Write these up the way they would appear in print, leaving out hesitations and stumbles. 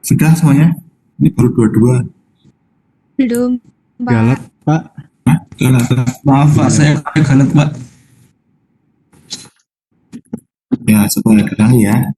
Sudah semuanya? Ini baru dua-dua. Belum, Galat, Pak. Pak. Hah? Galat. Maaf Pak, saya galat Pak. Ya, supaya tenang ya.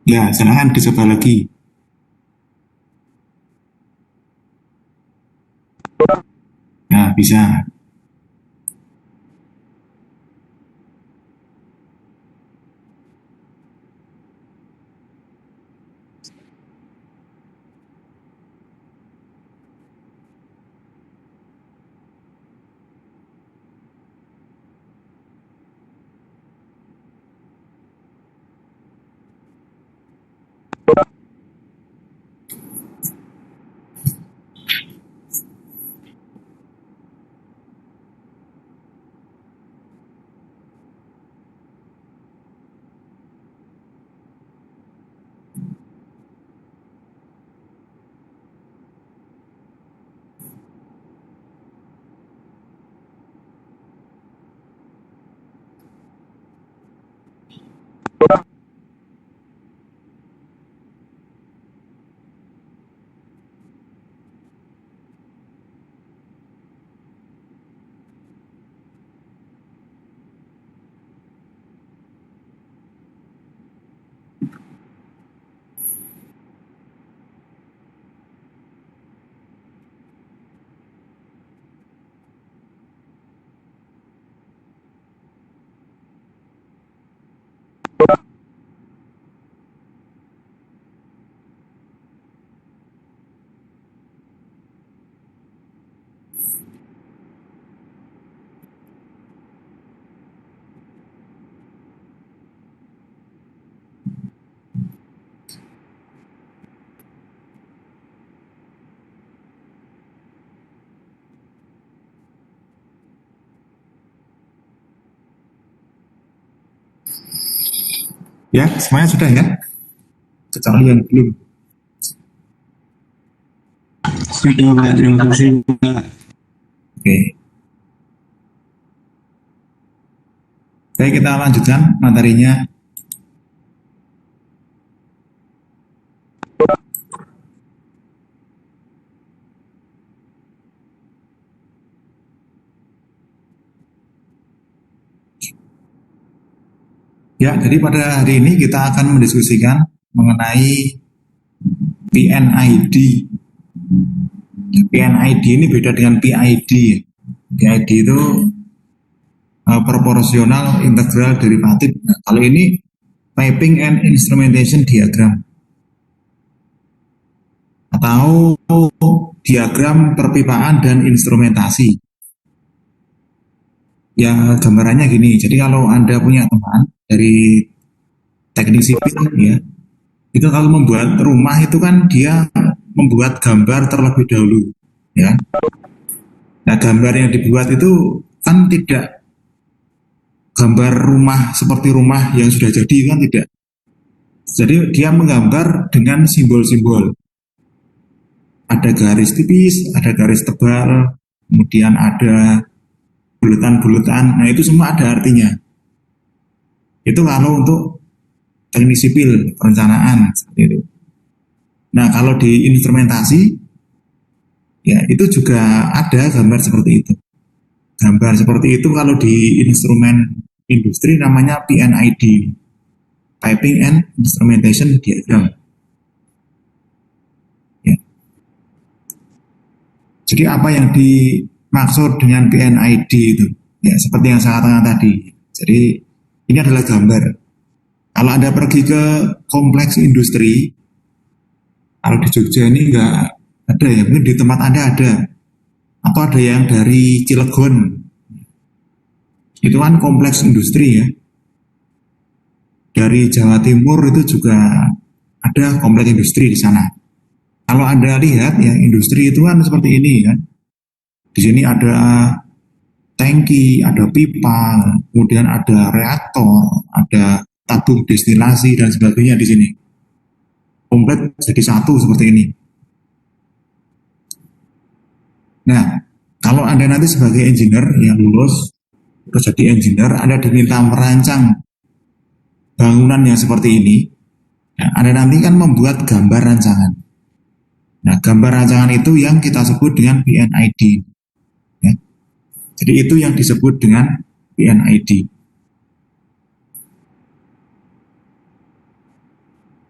Ya, silahkan dicoba lagi. Nah, bisa. Ya, semuanya sudah ya? Kecuali yang belum. Sudah Pak, terima kasih Pak. Oke. Baik, kita lanjutkan materinya. Ya, jadi pada hari ini kita akan mendiskusikan mengenai PNID. PNID ini beda dengan PID. PID itu proporsional integral derivatif. Nah, kalau ini piping and instrumentation diagram atau diagram perpipaan dan instrumentasi. Ya, gambarannya gini. Jadi kalau Anda punya teman dari teknik sipil ya, itu kalau membuat rumah itu kan dia membuat gambar terlebih dahulu, ya. Nah, gambar yang dibuat itu kan tidak gambar rumah seperti rumah yang sudah jadi, kan tidak. Jadi dia menggambar dengan simbol-simbol. ada garis tipis, ada garis tebal, kemudian ada buletan-buletan. Nah, itu semua ada artinya. Itu kalau untuk teknik sipil, perencanaan seperti itu. Nah, kalau di instrumentasi, ya itu juga ada gambar seperti itu. Gambar seperti itu kalau di instrumen industri namanya PNID, Piping and Instrumentation Diagram. Ya. Jadi apa yang dimaksud dengan PNID itu? Ya, seperti yang saya katakan tadi. Jadi ini adalah gambar. Kalau Anda pergi ke kompleks industri, kalau di Jogja ini nggak ada ya, mungkin di tempat Anda ada. Atau ada yang dari Cilegon. Itu kan kompleks industri ya. Dari Jawa Timur itu juga ada kompleks industri di sana. Kalau Anda lihat ya, industri itu kan seperti ini kan. Di sini ada tangki, ada pipa, kemudian ada reaktor, ada tabung destilasi dan sebagainya di sini. Komplit jadi satu seperti ini. Nah, kalau Anda nanti sebagai engineer yang lulus terus jadi engineer, Anda diminta merancang bangunan yang seperti ini. Nah, Anda nanti kan membuat gambar rancangan. Nah, gambar rancangan itu yang kita sebut dengan PNID. Ya. Jadi itu yang disebut dengan PNID.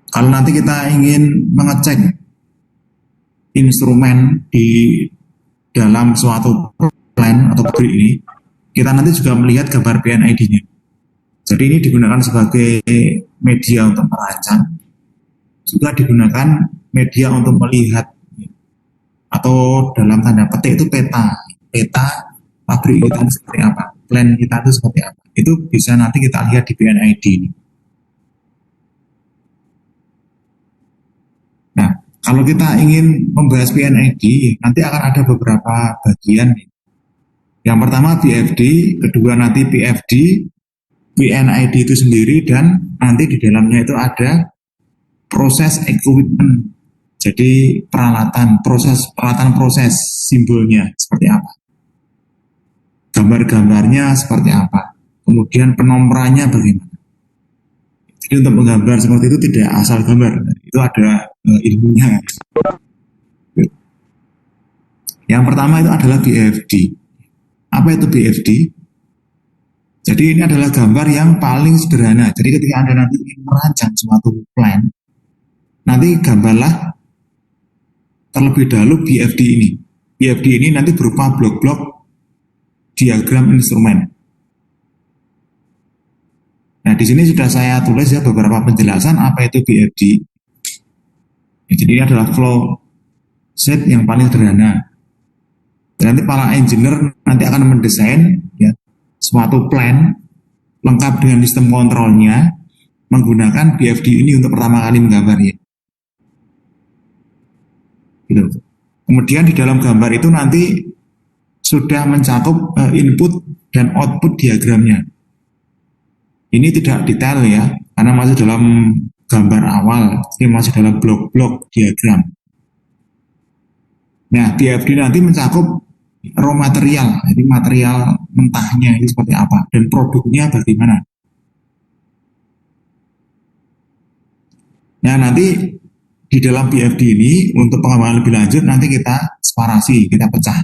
Kalau nanti kita ingin mengecek instrumen di dalam suatu plan atau pabrik ini, kita nanti juga melihat gambar PNID-nya. Jadi ini digunakan sebagai media untuk merancang, juga digunakan media untuk melihat, atau dalam tanda petik itu peta pabrik kita seperti apa, plan kita itu seperti apa. Itu bisa nanti kita lihat di PNID ini. Nah, kalau kita ingin membahas PNID, nanti akan ada beberapa bagian. Yang pertama BFD, kedua nanti PFD, PNID itu sendiri, dan nanti di dalamnya itu ada proses equipment. Jadi peralatan proses simbolnya seperti apa. Gambar-gambarnya seperti apa. Kemudian penomorannya bagaimana. Jadi untuk menggambar seperti itu tidak asal gambar, itu ada ilmunya. Yang pertama itu adalah BFD. Apa itu BFD? Jadi ini adalah gambar yang paling sederhana. Jadi ketika Anda nanti ingin merancang suatu plan, nanti gambarlah terlebih dahulu BFD ini. BFD ini nanti berupa blok-blok diagram instrumen. Nah, di sini sudah saya tulis ya beberapa penjelasan apa itu BFD. Ya, jadi ini adalah flow set yang paling sederhana. Dan nanti para engineer nanti akan mendesain ya suatu plan lengkap dengan sistem kontrolnya menggunakan BFD ini untuk pertama kali menggambarnya. Gitu. Kemudian di dalam gambar itu nanti sudah mencakup input dan output diagramnya. Ini tidak detail ya, karena masih dalam gambar awal, ini masih dalam blok-blok diagram. Nah, BFD nanti mencakup raw material, jadi material mentahnya itu seperti apa, dan produknya bagaimana. Nah, nanti di dalam BFD ini, untuk pengembangan lebih lanjut, nanti kita separasi, kita pecah.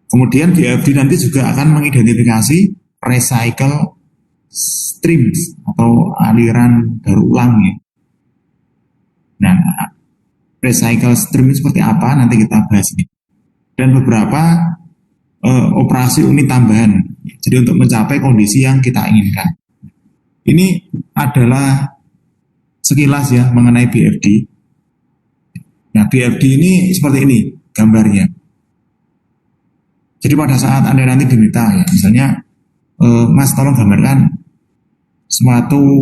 Kemudian BFD nanti juga akan mengidentifikasi recycle streams atau aliran daur ulang ya. Nah, recycle stream seperti apa nanti kita bahas ini. Dan beberapa operasi unit tambahan. Jadi untuk mencapai kondisi yang kita inginkan. Ini adalah sekilas ya mengenai BFD. Nah, BFD ini seperti ini gambarnya. Jadi pada saat Anda nanti diminta ya, misalnya Mas tolong gambarkan suatu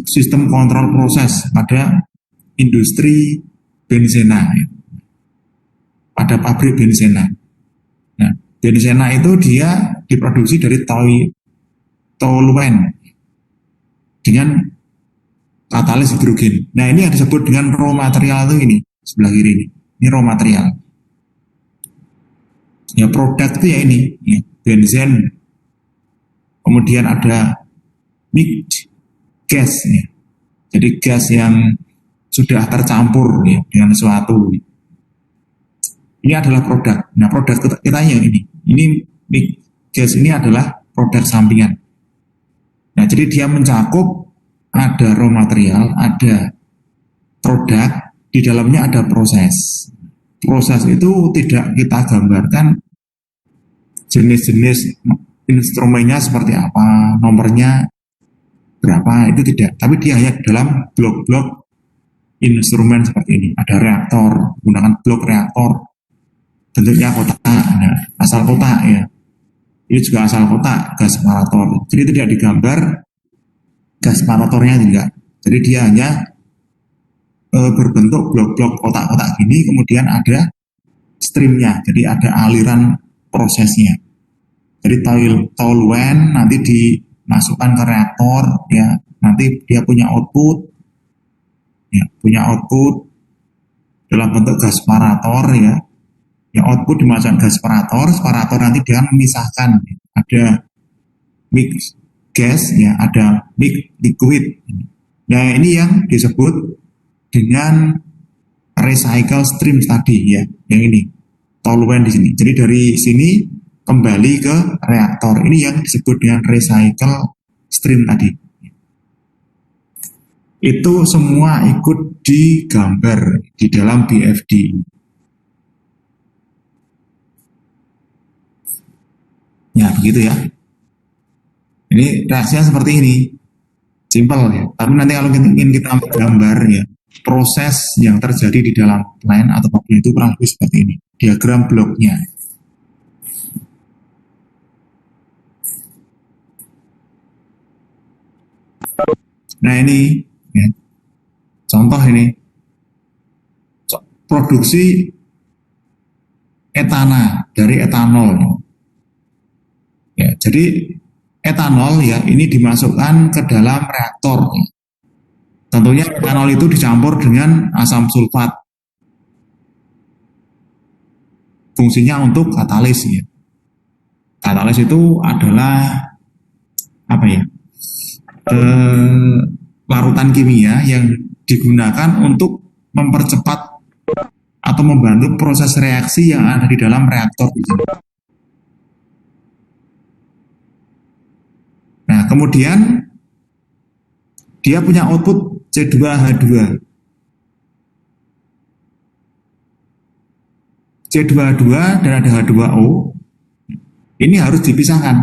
sistem kontrol proses pada industri benzena, ya. Pada pabrik benzena. Nah, benzena itu dia diproduksi dari toluen dengan katalis hidrogen. Nah ini yang disebut dengan raw material itu ini sebelah kiri ini. Ini raw material. Ya produk itu ya ini, ya, benzen. Kemudian ada mixed gas, ya. Jadi gas yang sudah tercampur ya, dengan sesuatu. Ini adalah produk. Nah produk kita yang ini. Ini mixed gas ini adalah produk sampingan. Nah jadi dia mencakup ada raw material, ada produk, di dalamnya ada proses. Proses itu tidak kita gambarkan jenis-jenis instrumennya seperti apa, nomornya berapa, itu tidak. Tapi dia hanya dalam blok-blok instrumen seperti ini. Ada reaktor, gunakan blok reaktor, bentuknya kotak, nah, asal kotak ya. Ini juga asal kotak, gas separator. Jadi tidak digambar gas separatornya tidak. Jadi dia hanya berbentuk blok-blok kotak-kotak gini, kemudian ada streamnya, jadi ada aliran prosesnya. Jadi toluene nanti dimasukkan ke reaktor, ya nanti dia punya output, ya punya output dalam bentuk gas separator, ya. Ya output dimasukkan gas separator, separator nanti dia memisahkan, ada mix gas, ya ada mix liquid. Nah ini yang disebut dengan recycle stream tadi ya, yang ini toluene di sini. Jadi dari sini kembali ke reaktor. Ini yang disebut dengan recycle stream tadi. Itu semua ikut digambar di dalam BFD. Ya begitu ya. Ini reaksinya seperti ini, simple ya. Tapi nanti kalau ingin kita gambar ya, proses yang terjadi di dalam line atau pabrik itu kurang lebih seperti ini, diagram bloknya. Nah ini ya, contoh ini produksi etana dari etanol. Ya, jadi etanol ya ini dimasukkan ke dalam reaktor. Tentunya etanol itu dicampur dengan asam sulfat. Fungsinya untuk katalis ya. Katalis itu adalah apa ya? Larutan kimia yang digunakan untuk mempercepat atau membantu proses reaksi yang ada di dalam reaktor. Nah, kemudian dia punya output C2H2. C2H2 dan ada H2O. Ini harus dipisahkan.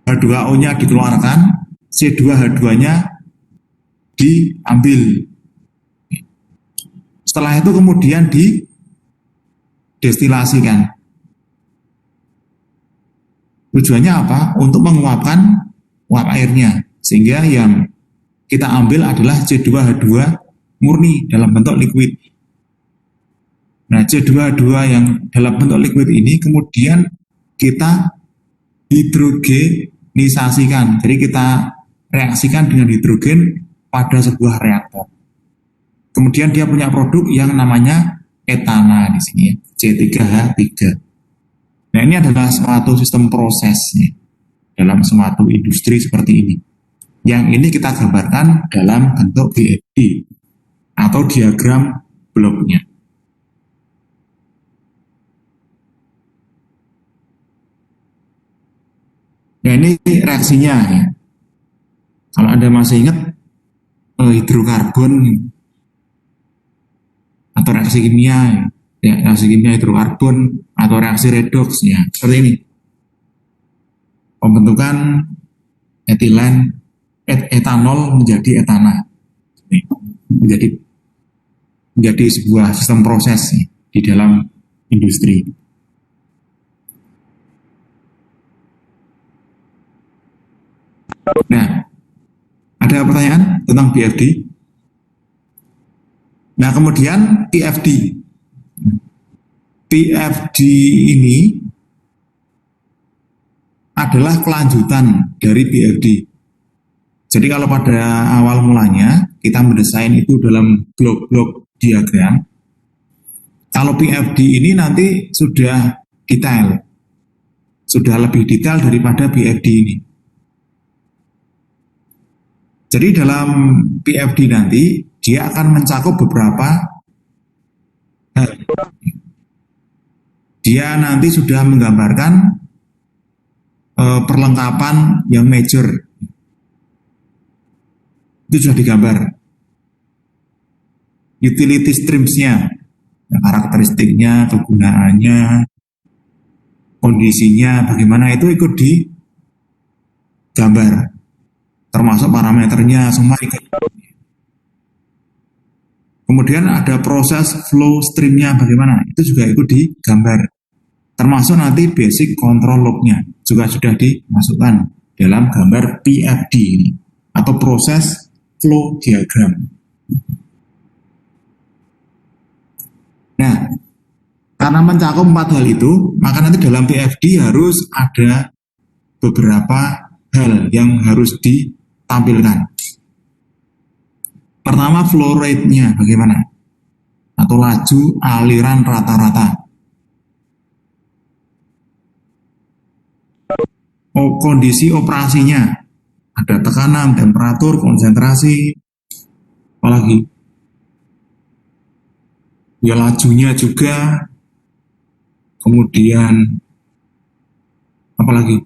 H2O-nya dikeluarkan, C2H2-nya diambil. Setelah itu kemudian didestilasikan. Tujuannya apa? Untuk menguapkan uap airnya. Sehingga yang kita ambil adalah C2H2 murni dalam bentuk liquid. Nah, C2H2 yang dalam bentuk liquid ini kemudian kita hidrogenisasikan. Jadi kita reaksikan dengan hidrogen pada sebuah reaktor. Kemudian dia punya produk yang namanya etana di sini, C3H3. Nah ini adalah suatu sistem proses ya, dalam suatu industri seperti ini. Yang ini kita gambarkan dalam bentuk BFD atau diagram bloknya. Nah ini reaksinya ya. Kalau Anda masih ingat hidrokarbon atau reaksi kimia ya, reaksi kimia hidrokarbon atau reaksi redox ya, seperti ini. Pembentukan etanol menjadi etana. Menjadi sebuah sistem proses ya, di dalam industri. Nah, ada pertanyaan tentang BFD? Nah, kemudian PFD. PFD ini adalah kelanjutan dari BFD. Jadi kalau pada awal mulanya kita mendesain itu dalam blok-blok diagram, kalau PFD ini nanti sudah detail, sudah lebih detail daripada BFD ini. Jadi dalam PFD nanti dia akan mencakup beberapa hal. Dia nanti sudah menggambarkan perlengkapan yang major. Itu sudah digambar. Utility streams-nya, karakteristiknya, kegunaannya, kondisinya, bagaimana itu ikut digambar. Termasuk parameternya, semua ikut. Kemudian ada proses flow stream-nya bagaimana, itu juga ikut digambar. Termasuk nanti basic control log-nya juga sudah dimasukkan dalam gambar PFD ini, atau proses flow diagram. Nah, karena mencakup 4 hal itu, maka nanti dalam PFD harus ada beberapa hal yang harus ditampilkan. Pertama, flow rate-nya bagaimana? Atau laju aliran rata-rata. Kondisi operasinya, ada tekanan, temperatur, konsentrasi, apalagi ya lajunya juga, kemudian apalagi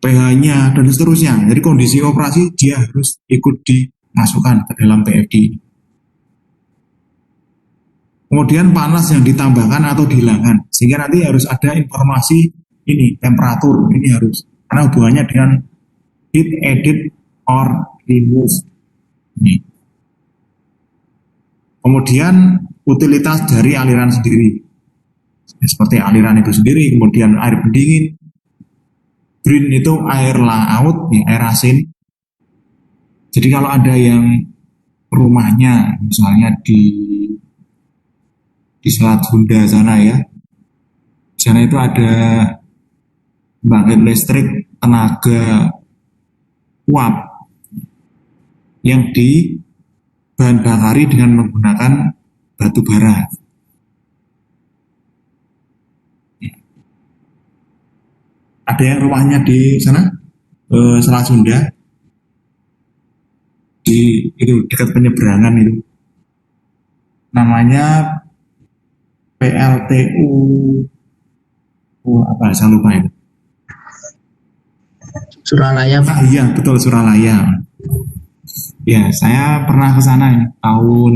pH-nya dan seterusnya. Jadi kondisi operasi dia harus ikut dimasukkan ke dalam PFD. Kemudian panas yang ditambahkan atau dihilangkan, sehingga nanti harus ada informasi ini, temperatur ini harus, karena hubungannya dengan heat added or remove. Ini. Kemudian utilitas dari aliran sendiri, seperti aliran itu sendiri, kemudian air pendingin, green itu air laut, ya, air asin. Jadi kalau ada yang rumahnya misalnya di Selat Sunda sana ya, di sana itu ada pembangkit listrik tenaga uap yang di bahan bakari dengan menggunakan batu bara. Ada yang rumahnya di sana, Selat Sunda, di itu dekat penyeberangan itu, namanya PLTU, apa saya lupa itu. Suralaya, Pak. Iya betul, Suralaya. Ya, saya pernah ke sana tahun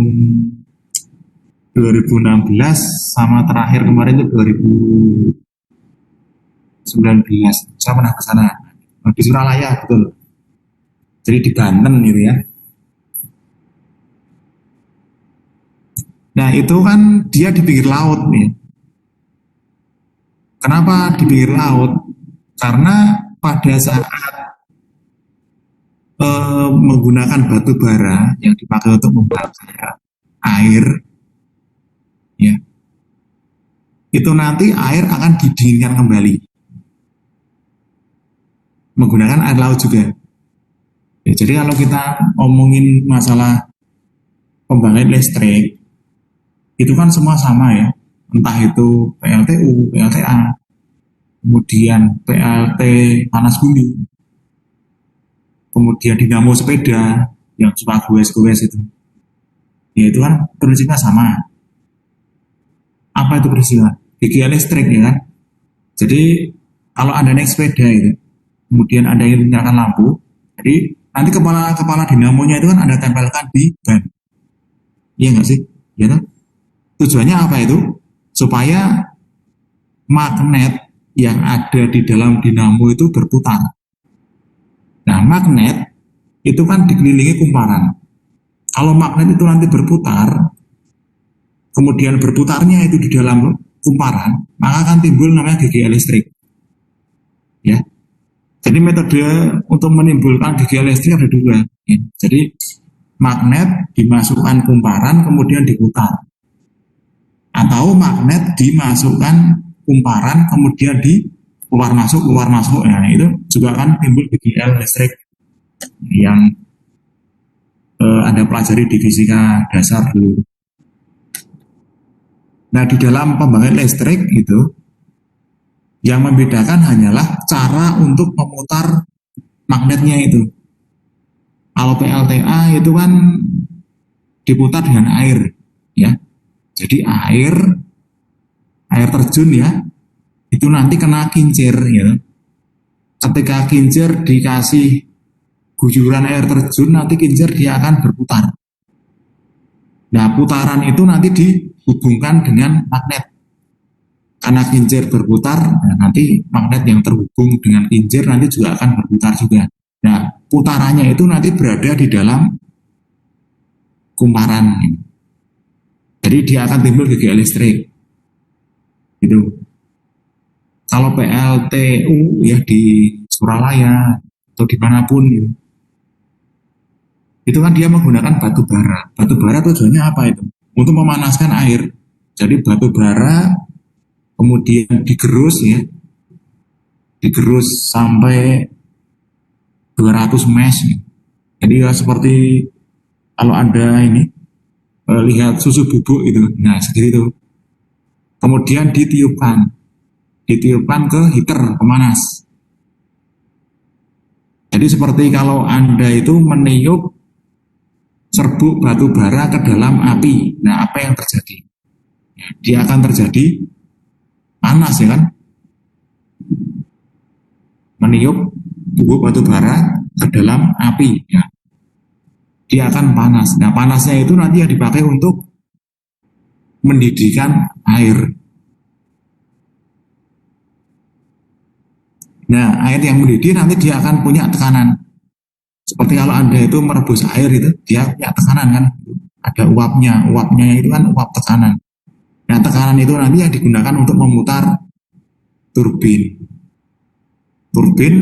2016 sama terakhir kemarin itu 2019. Saya pernah ke sana di Suralaya, betul. Jadi di Banten gitu ya. Nah, itu kan dia di pinggir laut nih. Kenapa di pinggir laut? Karena pada saat menggunakan batu bara yang dipakai untuk membakar air, ya, itu nanti air akan didinginkan kembali menggunakan air laut juga. Ya, jadi kalau kita ngomongin masalah pembangkit listrik, itu kan semua sama ya, entah itu PLTU, PLTA, kemudian PLT panas bumi, kemudian dinamo sepeda yang suka goes-goes itu, ya itu kan prinsipnya sama. Apa itu prinsipnya? Gigi listrik ya kan. Jadi kalau Anda naik sepeda itu, kemudian Anda ingin menyalakan lampu, jadi nanti kepala dinamonya itu kan Anda tempelkan di ban. Iya nggak sih? Ya kan? Tujuannya apa itu? Supaya magnet yang ada di dalam dinamo itu berputar. Nah, magnet itu kan dikelilingi kumparan. Kalau magnet itu nanti berputar, kemudian berputarnya itu di dalam kumparan, maka akan timbul namanya GGL listrik. Ya. Jadi metode untuk menimbulkan GGL listrik ada dua. Ya. Jadi magnet dimasukkan kumparan kemudian diputar. Atau magnet dimasukkan kumparan kemudian di keluar masuk, nah itu juga akan timbul GGL listrik. yang Anda pelajari di fisika dasar dulu. Nah, di dalam pembangkit listrik itu yang membedakan hanyalah cara untuk memutar magnetnya itu. Kalau PLTA itu kan diputar dengan air, ya. Jadi air terjun ya, itu nanti kena kincir, ya. Ketika kincir dikasih gujuran air terjun, nanti kincir dia akan berputar. Nah, putaran itu nanti dihubungkan dengan magnet. Karena kincir berputar, nah nanti magnet yang terhubung dengan kincir nanti juga akan berputar juga. Nah, putarannya itu nanti berada di dalam kumparan. Jadi dia akan timbul gigi listrik. Gitu. Kalau PLTU ya di Suralaya atau dimanapun gitu, itu kan dia menggunakan batu bara. Batu bara tujuannya apa itu? Untuk memanaskan air. Jadi batu bara kemudian digerus ya, digerus sampai 200 mesh. Jadi ya seperti kalau Anda ini lihat susu bubuk itu, nah seperti itu. Kemudian ditiupkan ke heater pemanas. Jadi seperti kalau Anda itu meniup serbuk batu bara ke dalam api, nah apa yang terjadi? Dia akan terjadi panas ya kan? Meniup bubuk batu bara ke dalam api, ya. Dia akan panas. Nah panasnya itu nanti yang dipakai untuk mendidihkan air. Nah air yang mendidih nanti dia akan punya tekanan. Seperti kalau Anda itu merebus air itu, dia punya tekanan kan? Ada uapnya itu kan uap tekanan. Nah tekanan itu nanti yang digunakan untuk memutar turbin. Turbin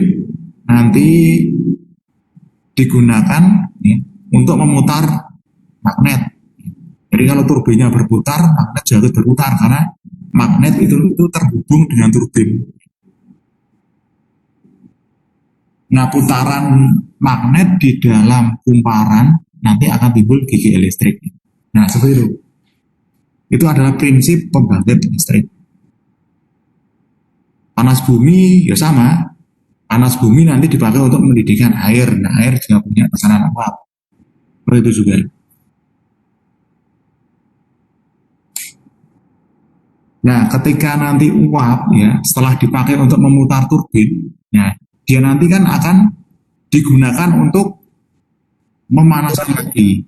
nanti digunakan ya, untuk memutar magnet. Jadi kalau turbinnya berputar, magnet juga berputar karena magnet itu terhubung dengan turbin. Nah putaran magnet di dalam kumparan nanti akan timbul gigi listrik. Nah seperti itu. Itu adalah prinsip pembangkit listrik. Panas bumi ya sama. Panas bumi nanti dipakai untuk mendidihkan air. Nah air juga punya tekanan uap. Seperti itu juga. Nah ketika nanti uap ya setelah dipakai untuk memutar turbin, nah dia nanti kan akan digunakan untuk memanaskan lagi.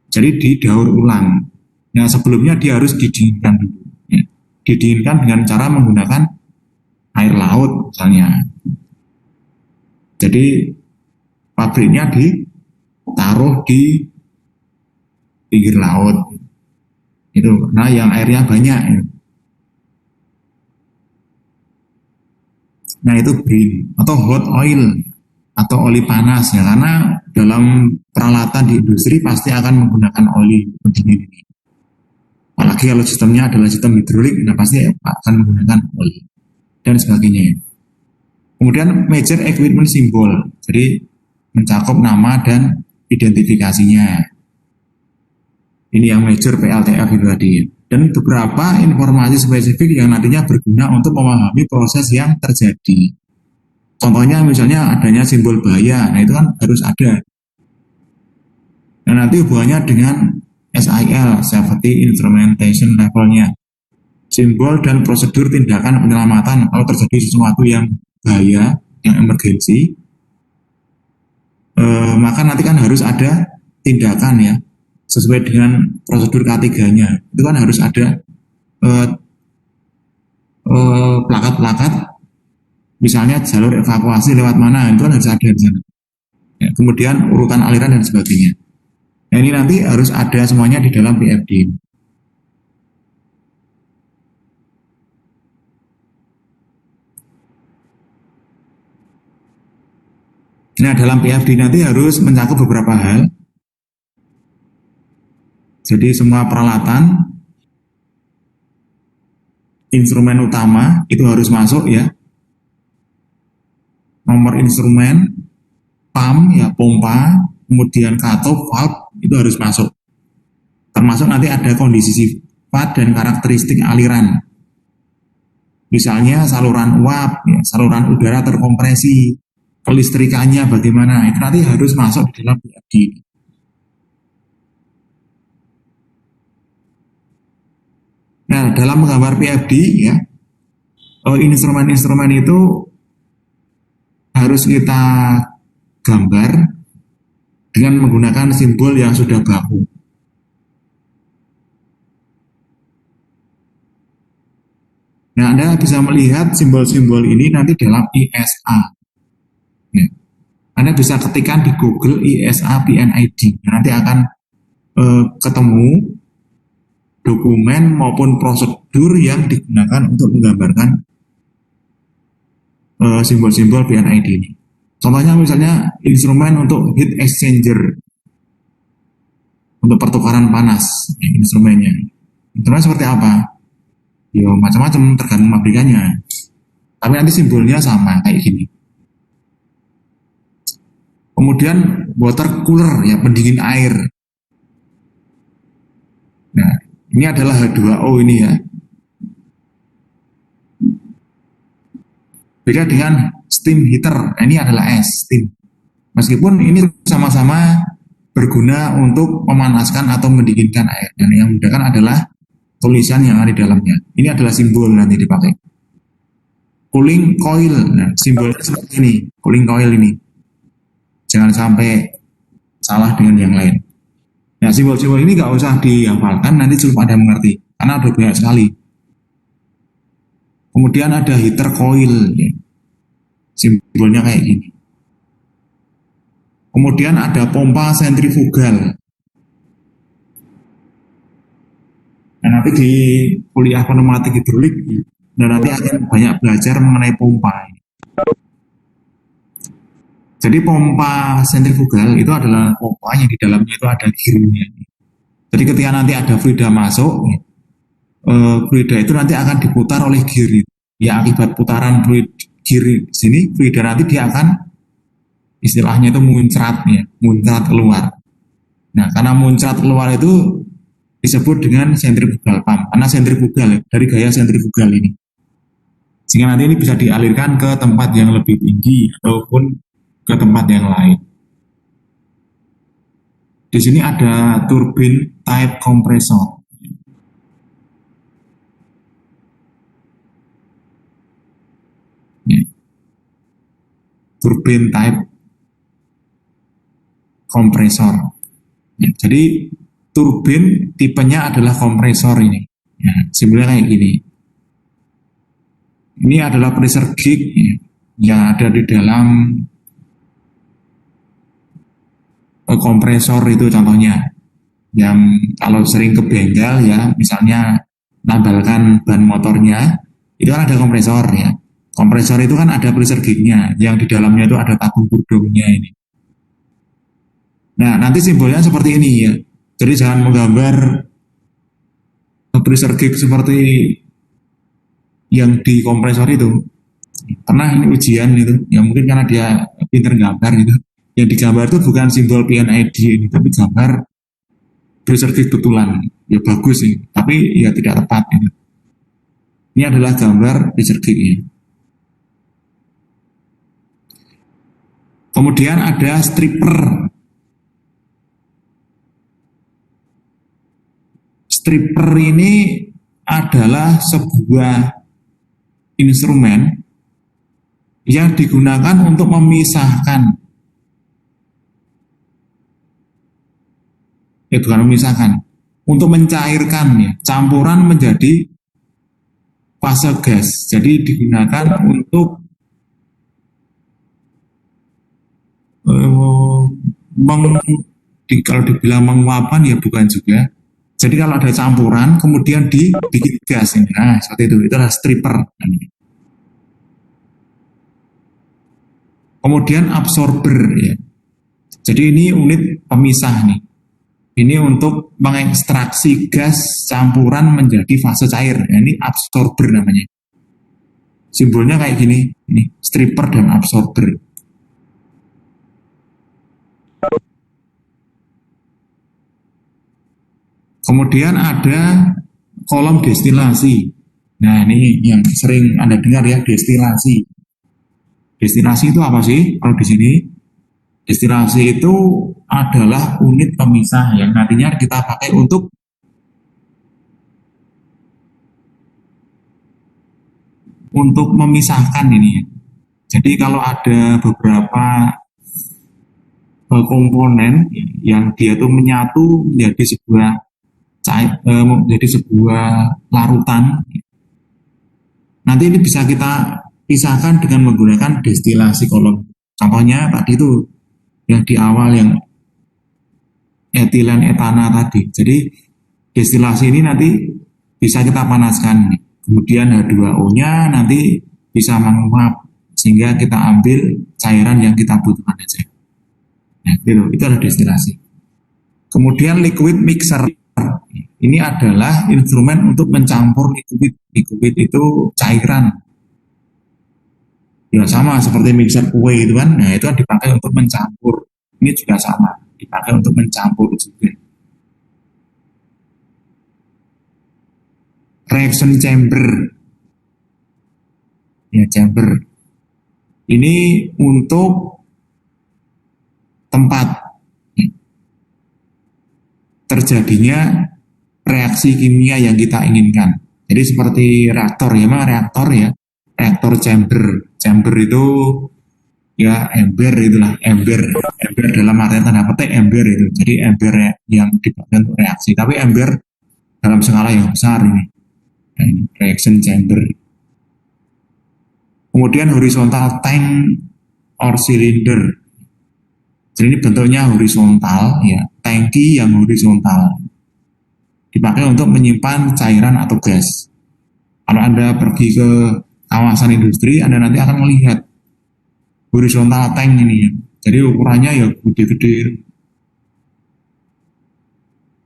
Jadi didaur ulang. Nah sebelumnya dia harus didinginkan dulu. Ya. Didinginkan dengan cara menggunakan air laut misalnya. Jadi pabriknya ditaruh di pinggir laut. Itu karena yang airnya banyak. Ya. Nah itu green atau hot oil atau oli panas ya karena dalam peralatan di industri pasti akan menggunakan oli pendingin ini. Apalagi kalau sistemnya adalah sistem hidrolik, nah pasti akan menggunakan oli dan sebagainya. Kemudian major equipment symbol, jadi mencakup nama dan identifikasinya. Ini yang major PLTF itu tadi. Dan beberapa informasi spesifik yang nantinya berguna untuk memahami proses yang terjadi. Contohnya misalnya adanya simbol bahaya, nah itu kan harus ada. Nah nanti hubungannya dengan SIL, Safety Instrumentation Levelnya. Simbol dan prosedur tindakan penyelamatan kalau terjadi sesuatu yang bahaya, yang emergensi, maka nanti kan harus ada tindakan ya, sesuai dengan prosedur K3-nya. Itu kan harus ada plakat-plakat, misalnya jalur evakuasi lewat mana, itu kan harus ada di sana. Ya, kemudian urutan aliran dan sebagainya. Nah ini nanti harus ada semuanya di dalam PFD. Nah dalam PFD nanti harus mencakup beberapa hal. Jadi semua peralatan, instrumen utama itu harus masuk ya. Nomor instrumen, pump ya, pompa, kemudian katop, valve itu harus masuk. Termasuk nanti ada kondisi sifat dan karakteristik aliran. Misalnya saluran uap, ya, saluran udara terkompresi, kelistrikannya bagaimana, itu nanti harus masuk di dalam PFD. Nah, dalam menggambar PFD ya, instrumen-instrumen itu harus kita gambar dengan menggunakan simbol yang sudah baku. Nah, Anda bisa melihat simbol-simbol ini nanti dalam ISA. Ya. Anda bisa ketikkan di Google ISA PNID. Nanti akan ketemu dokumen maupun prosedur yang digunakan untuk menggambarkan simbol-simbol PNID ini. Contohnya misalnya instrumen untuk heat exchanger, untuk pertukaran panas, instrumennya. Instrumen seperti apa? Ya macam-macam tergantung pabrikannya. Tapi nanti simbolnya sama kayak gini. Kemudian water cooler ya, pendingin air. Nah, ini adalah H2O ini ya. Beda dengan steam heater. Nah, ini adalah es, steam. Meskipun ini sama-sama berguna untuk memanaskan atau mendinginkan air. Dan yang membedakan adalah tulisan yang ada di dalamnya. Ini adalah simbol nanti dipakai. Cooling coil. Nah, simbolnya seperti ini. Cooling coil ini. Jangan sampai salah dengan yang lain. Nah, simbol-simbol ini nggak usah dihafalkan, nanti cukup Anda mengerti. Karena ada banyak sekali. Kemudian ada heater coil. Ya. Simbolnya kayak gini. Kemudian ada pompa sentrifugal. Nah, nanti di kuliah pneumatik hidrolik, dan nanti akan banyak belajar mengenai pompa. Jadi pompa sentrifugal itu adalah pompa yang di dalamnya itu ada gearnya. Jadi ketika nanti ada fluida masuk, fluida itu nanti akan diputar oleh gear. Ya akibat putaran fluid gear sini, fluida nanti dia akan istilahnya itu muncrat ya, muncrat keluar. Nah, karena muncrat keluar itu disebut dengan sentrifugal pump, karena sentrifugal dari gaya sentrifugal ini. Sehingga nanti ini bisa dialirkan ke tempat yang lebih tinggi ataupun ke tempat yang lain. Di sini ada turbine type kompresor. Turbine type kompresor. Ya, jadi turbin tipenya adalah kompresor ini. Ya, simbolnya kayak gini. Ini adalah pressure gauge ya, yang ada di dalam kompresor itu contohnya. Yang kalau sering ke bengkel ya, misalnya nambalkan ban motornya, itu kan ada kompresor ya. Kompresor itu kan ada pressure gauge-nya, yang di dalamnya itu ada tabung kurdungnya ini. Nah, nanti simbolnya seperti ini ya. Jadi jangan menggambar pressure gauge seperti yang di kompresor itu. Pernah ini ujian itu, ya mungkin karena dia pinter gambar gitu. Yang digambar itu bukan simbol PNID ini, tapi gambar pressure gauge betulan. Ya bagus sih, tapi ya tidak tepat gitu. Ini adalah gambar pressure gauge ini. Kemudian ada stripper. Stripper ini adalah sebuah instrumen yang digunakan untuk memisahkan, bukan memisahkan, untuk mencairkan ya, campuran menjadi fase gas. Jadi digunakan untuk kalau dibilang menguapkan ya bukan juga. Jadi kalau ada campuran, kemudian dibikin gas ini, nah seperti itu adalah stripper. Kemudian absorber ya. Jadi ini unit pemisah nih. Ini untuk mengekstraksi gas campuran menjadi fase cair. Nah, ini absorber namanya. Simbolnya kayak gini, ini stripper dan absorber. Kemudian ada kolom destilasi. Nah, ini yang sering Anda dengar ya, destilasi. Destilasi itu apa sih? Kalau di sini, destilasi itu adalah unit pemisah yang nantinya kita pakai untuk memisahkan ini ya. Jadi kalau ada beberapa komponen yang dia tuh menyatu menjadi sebuah menjadi sebuah larutan, nanti ini bisa kita pisahkan dengan menggunakan destilasi kolom. Contohnya tadi itu yang di awal yang etilen etana tadi. Jadi destilasi ini nanti bisa kita panaskan. Kemudian H2O-nya nanti bisa menguap sehingga kita ambil cairan yang kita butuhkan saja. Nah, itu adalah destilasi. Kemudian liquid mixer. Ini adalah instrumen untuk mencampur liquid. Liquid itu cairan. Ya sama seperti mixer kue itu kan. Nah, itu kan dipakai untuk mencampur. Ini juga sama, dipakai untuk mencampur juga. Reaction chamber. Ya, chamber. Ini untuk tempat terjadinya reaksi kimia yang kita inginkan. Jadi seperti reaktor ya, memang reaktor ya. Reaktor chamber. Chamber itu ya ember itulah, ember. Ember dalam artian tanda petik ember itu. Jadi ember yang dipakai untuk reaksi. Tapi ember dalam skala yang besar ini. Reaction chamber. Kemudian horizontal tank or cylinder. Jadi ini bentuknya horizontal ya, tangki yang horizontal. Dipakai untuk menyimpan cairan atau gas. Kalau Anda pergi ke kawasan industri, Anda nanti akan melihat horizontal tank ini ya. Jadi ukurannya ya gede-gede.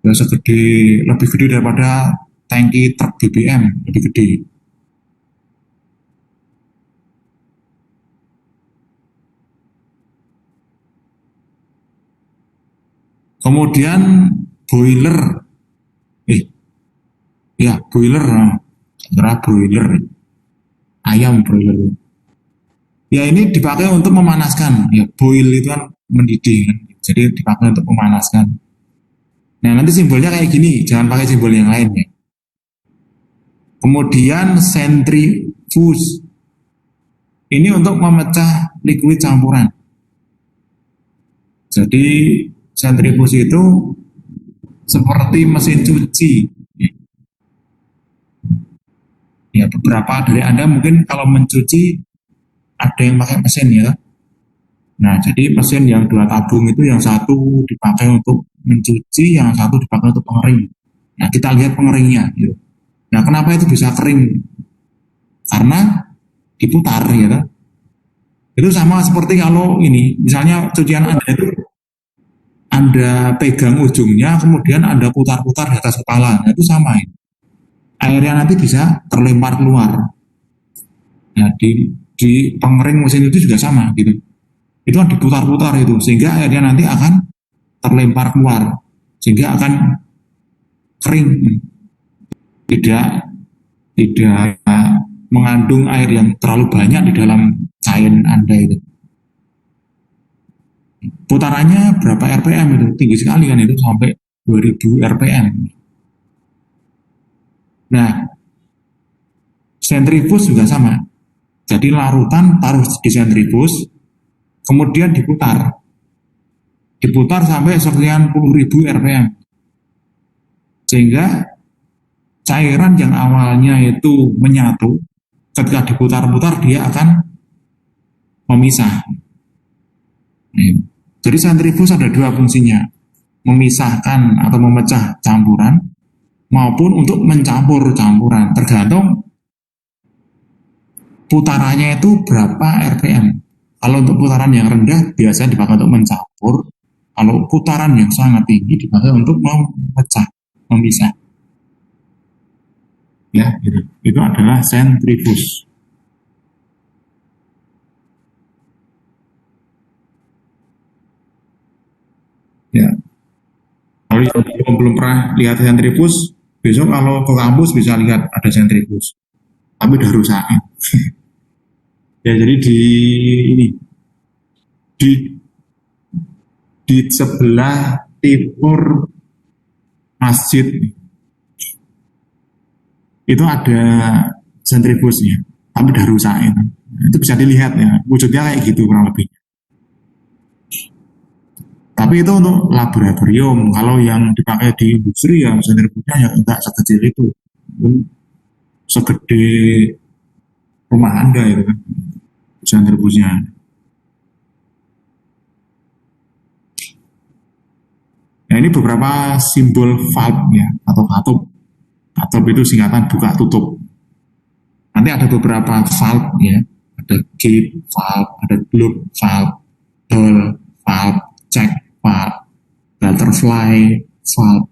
Ya lebih gede daripada tangki truk BBM, lebih gede. Kemudian boiler. Ya boiler. Broiler. Ayam broiler. Ya ini dipakai untuk memanaskan. Ya boil itu kan mendidih kan. Jadi dipakai untuk memanaskan. Nah nanti simbolnya kayak gini. Jangan pakai simbol yang lain ya. Kemudian centrifuge. Ini untuk memecah liquid campuran. Jadi sentrifuge itu seperti mesin cuci. Ya beberapa dari Anda mungkin kalau mencuci ada yang pakai mesin ya. Nah jadi mesin yang 2 tabung itu yang satu dipakai untuk mencuci, yang satu dipakai untuk pengering. Nah kita lihat pengeringnya. Gitu. Nah kenapa itu bisa kering? Karena diputar ya. Itu sama seperti kalau ini, misalnya cucian Anda itu Anda pegang ujungnya, kemudian Anda putar-putar di atas kepala. Nah, itu sama ya. Airnya nanti bisa terlempar keluar. Nah, di pengering mesin itu juga sama gitu. Itu kan diputar-putar itu, sehingga airnya nanti akan terlempar keluar, sehingga akan kering. Tidak tidak mengandung air yang terlalu banyak di dalam kain Anda itu. Putarannya berapa RPM itu? Tinggi sekali kan itu sampai 2000 RPM. Nah, sentrifuge juga sama. Jadi larutan taruh di sentrifuge, kemudian diputar. Diputar sampai sekian puluh ribu RPM. Sehingga cairan yang awalnya itu menyatu, ketika diputar-putar dia akan memisah. Jadi sentrifuge ada 2 fungsinya, memisahkan atau memecah campuran maupun untuk mencampur campuran, tergantung putarannya itu berapa RPM. Kalau untuk putaran yang rendah biasanya dipakai untuk mencampur, kalau putaran yang sangat tinggi dipakai untuk memecah, memisah. Ya, gitu. Itu adalah sentrifuge. Ya. Lalu Kalau yang belum pernah lihat sentrifus, besok kalau ke kampus bisa lihat ada sentrifus. Tapi udah rusak. Ya jadi di ini di sebelah timur masjid itu ada sentrifusnya, tapi udah rusak itu. Itu bisa dilihat ya, wujudnya kayak gitu kurang lebih. Tapi itu untuk laboratorium. Kalau yang dipakai di industri ya sentrifugnya ya enggak sekecil itu. Segede rumah Anda itu kan sentrifugnya. Nah ini beberapa simbol valve ya atau katup. Katup itu singkatan buka tutup. Nanti ada beberapa valve ya. Ada gate valve, ada globe valve, door valve, check valve, butterfly valve,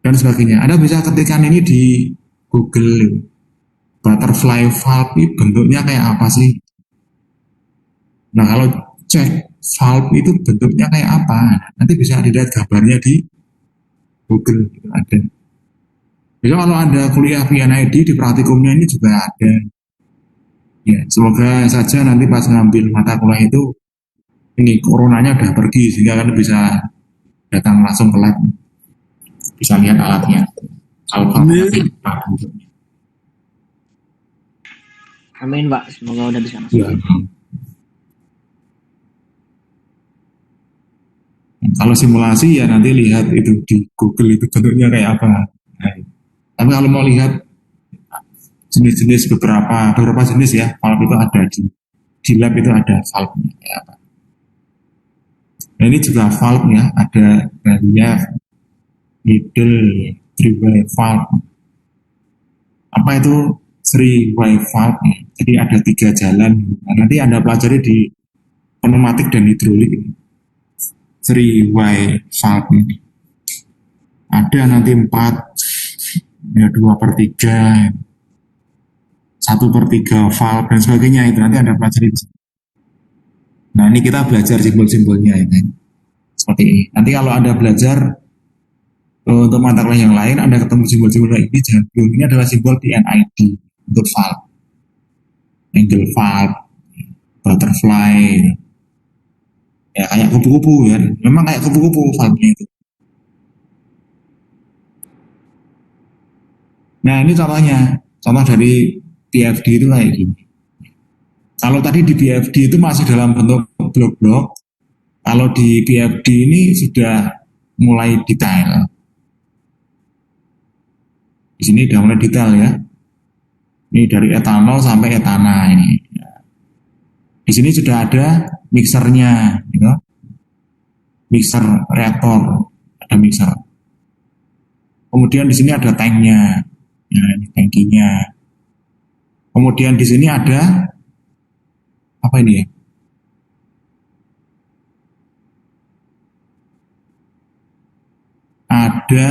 dan sebagainya. Anda bisa ketikkan ini di Google. Butterfly valve ini bentuknya kayak apa sih? Nah kalau check valve itu bentuknya kayak apa? Nanti bisa dilihat gambarnya di Google. Ada. Jadi kalau ada kuliah PNID di praktikumnya ini juga ada. Ya, semoga saja nanti pas ngambil mata kuliah itu ini coronanya udah pergi sehingga kan bisa datang langsung ke lab, bisa lihat alatnya. Kalau bentuknya. Amin Pak, semoga udah bisa masuk. Ya. Kalau simulasi ya nanti lihat itu di Google itu bentuknya kayak apa. Nah, tapi kalau mau lihat jenis-jenis beberapa jenis ya, valve itu ada di lab itu ada valve-nya kayak apa. Nah ini juga valve ya, ada relief, middle, three-way valve. Apa itu three-way valve? Jadi ada 3 jalan. Nah, nanti Anda pelajari di pneumatik dan hidrolik ini. Three-way valve ini. Ada nanti 4, ya 2/3, 1/3 valve dan sebagainya itu nanti Anda pelajari di sini. Nah ini kita belajar simbol-simbolnya ini. Seperti ini. Nanti kalau Anda belajar untuk mata kuliah yang lain, Anda ketemu simbol-simbol ini, jangan bingung. Ini adalah simbol PNID untuk valve. Angle valve, butterfly, ya kayak kupu-kupu ya. Memang kayak kupu-kupu valve-nya itu. Nah ini contoh dari PFD itu kayak gini. Kalau tadi di PFD itu masih dalam bentuk blok-blok, kalau di PFD ini sudah mulai detail. Di sini sudah mulai detail ya. Ini dari etanol sampai etana ini. Di sini sudah ada mixernya, gitu. Mixer reaktor, ada mixer. Kemudian di sini ada tanknya, ya, ini tangkinya. Kemudian di sini ada apa ini ya? Ada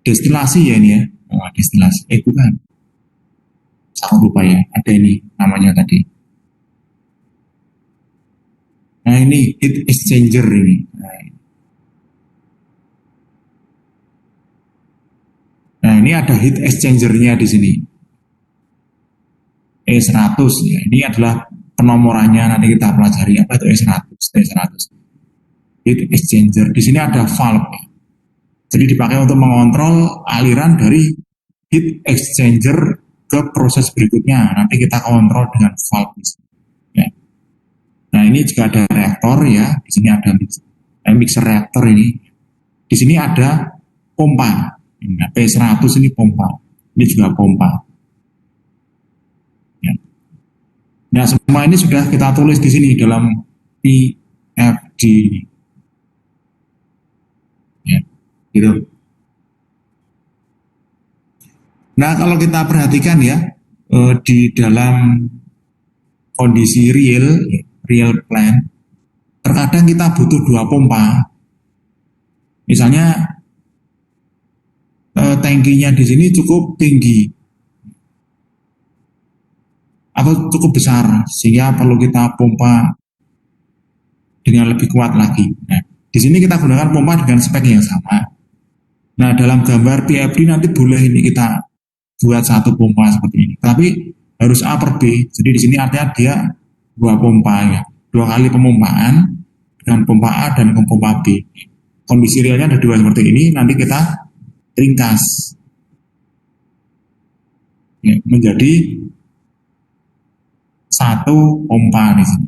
destilasi ya ini ya. Oh, destilasi. Bukan. Sangat lupa ya. Ada ini namanya tadi. Nah ini heat exchanger ini. Nah ini ada heat exchanger-nya di sini. E100 ya. Ini adalah penomorannya nanti kita pelajari apa itu E100. E100. Heat exchanger. Di sini ada valve. Jadi dipakai untuk mengontrol aliran dari heat exchanger ke proses berikutnya. Nanti kita kontrol dengan valve. Ya. Nah ini juga ada reaktor ya. Di sini ada mixer reaktor ini. Di sini ada pompa. Nah, P100 ini pompa. Ini juga pompa. Ya. Nah semua ini sudah kita tulis di sini dalam PFD. Ya. Gitu. Nah kalau kita perhatikan ya di dalam kondisi real plant, terkadang kita butuh 2 pompa. Misalnya tangkinya di sini cukup tinggi atau cukup besar sehingga perlu kita pompa dengan lebih kuat lagi. Nah, di sini kita gunakan pompa dengan spek yang sama. Nah, dalam gambar PFD nanti boleh ini kita buat satu pompa seperti ini. Tapi harus A per B. Jadi di sini artinya dia dua pompa ya. Dua kali pemompaan dengan pompa A dan pompa B. Kondisi realnya ada dua seperti ini. Nanti kita ringkas ya, menjadi satu pompa di sini.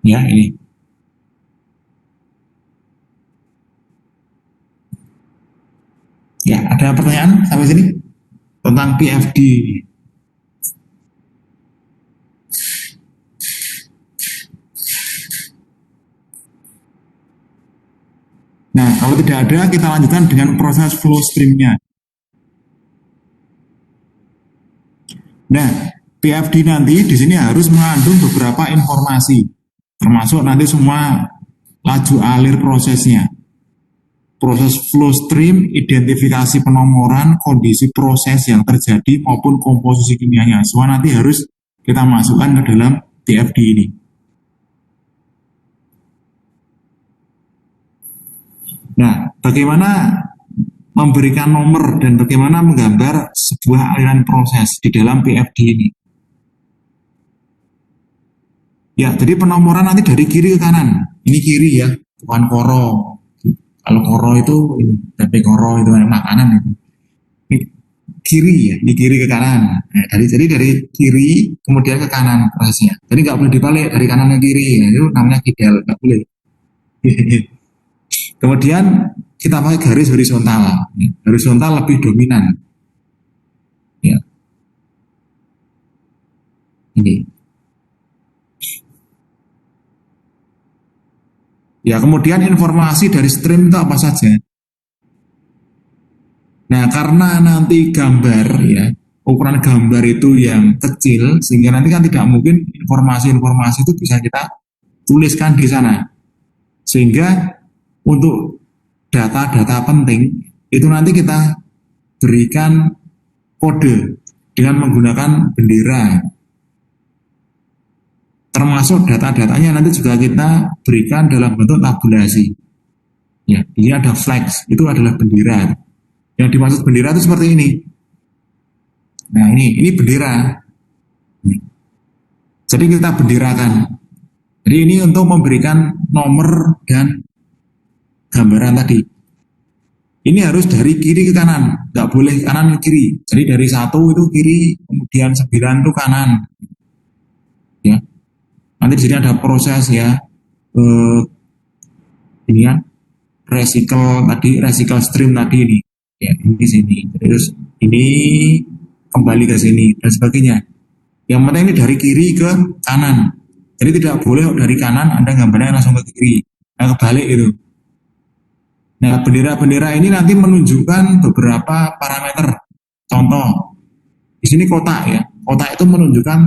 Ya, ini. Ya, ada pertanyaan sampai sini tentang PFD? Nah, kalau tidak ada, kita lanjutkan dengan proses flow streamnya. Nah, PFD nanti di sini harus mengandung beberapa informasi, termasuk nanti semua laju alir prosesnya. Proses flow stream, identifikasi penomoran, kondisi proses yang terjadi maupun komposisi kimianya. Semua nanti harus kita masukkan ke dalam PFD ini. Nah, bagaimana memberikan nomor dan bagaimana menggambar sebuah aliran proses di dalam PFD ini? Ya, jadi penomoran nanti dari kiri ke kanan. Ini kiri ya, bukan koro. Kalau koro itu, tempe koro itu makanan itu. Ini kiri ya, di kiri ke kanan. Nah, jadi dari kiri kemudian ke kanan prosesnya. Jadi nggak boleh dibalik dari kanan ke kiri. Ya, itu namanya kidal, nggak boleh. Kemudian kita pakai garis horizontal. Horizontal lebih dominan. Ya. Ini. Ya, kemudian informasi dari stream itu apa saja? Nah, karena nanti gambar ya, ukuran gambar itu yang kecil, sehingga nanti kan tidak mungkin informasi-informasi itu bisa kita tuliskan di sana. Sehingga untuk data-data penting itu nanti kita berikan kode dengan menggunakan bendera. Termasuk data-datanya nanti juga kita berikan dalam bentuk tabulasi. Ya, ini ada flags, itu adalah bendera. Yang dimaksud bendera itu seperti ini. Nah, ini bendera. Jadi kita benderakan. Jadi ini untuk memberikan nomor dan gambaran tadi. Ini harus dari kiri ke kanan, nggak boleh kanan ke kiri. Jadi dari 1 itu kiri, kemudian 9 itu kanan. Ya. Nanti di sini ada proses ya, ini kan recycle stream tadi ini, ya ini di sini, terus ini kembali ke sini dan sebagainya. Yang penting ini dari kiri ke kanan, jadi tidak boleh dari kanan Anda gambarnya langsung ke kiri, nah kebalik itu. Nah bendera-bendera ini nanti menunjukkan beberapa parameter. Contoh, di sini kotak ya, kotak itu menunjukkan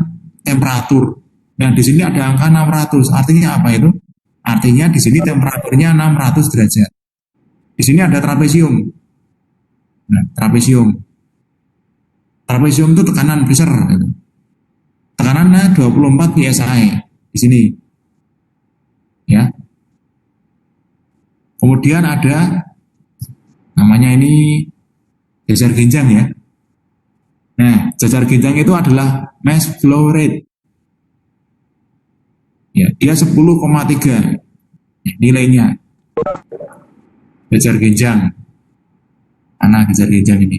temperatur. Nah, di sini ada angka 600. Artinya apa itu? Artinya di sini temperaturnya 600 derajat. Di sini ada trapesium. Nah, trapesium. Trapesium itu tekanan pressure. Gitu. Tekanannya 24 psi di sini. Ya. Kemudian ada namanya ini jajar genjang ya. Nah, jajar genjang itu adalah mass flow rate. Ya, dia 10,3 nilainya. Jajar genjang. Mana jajar genjang ini?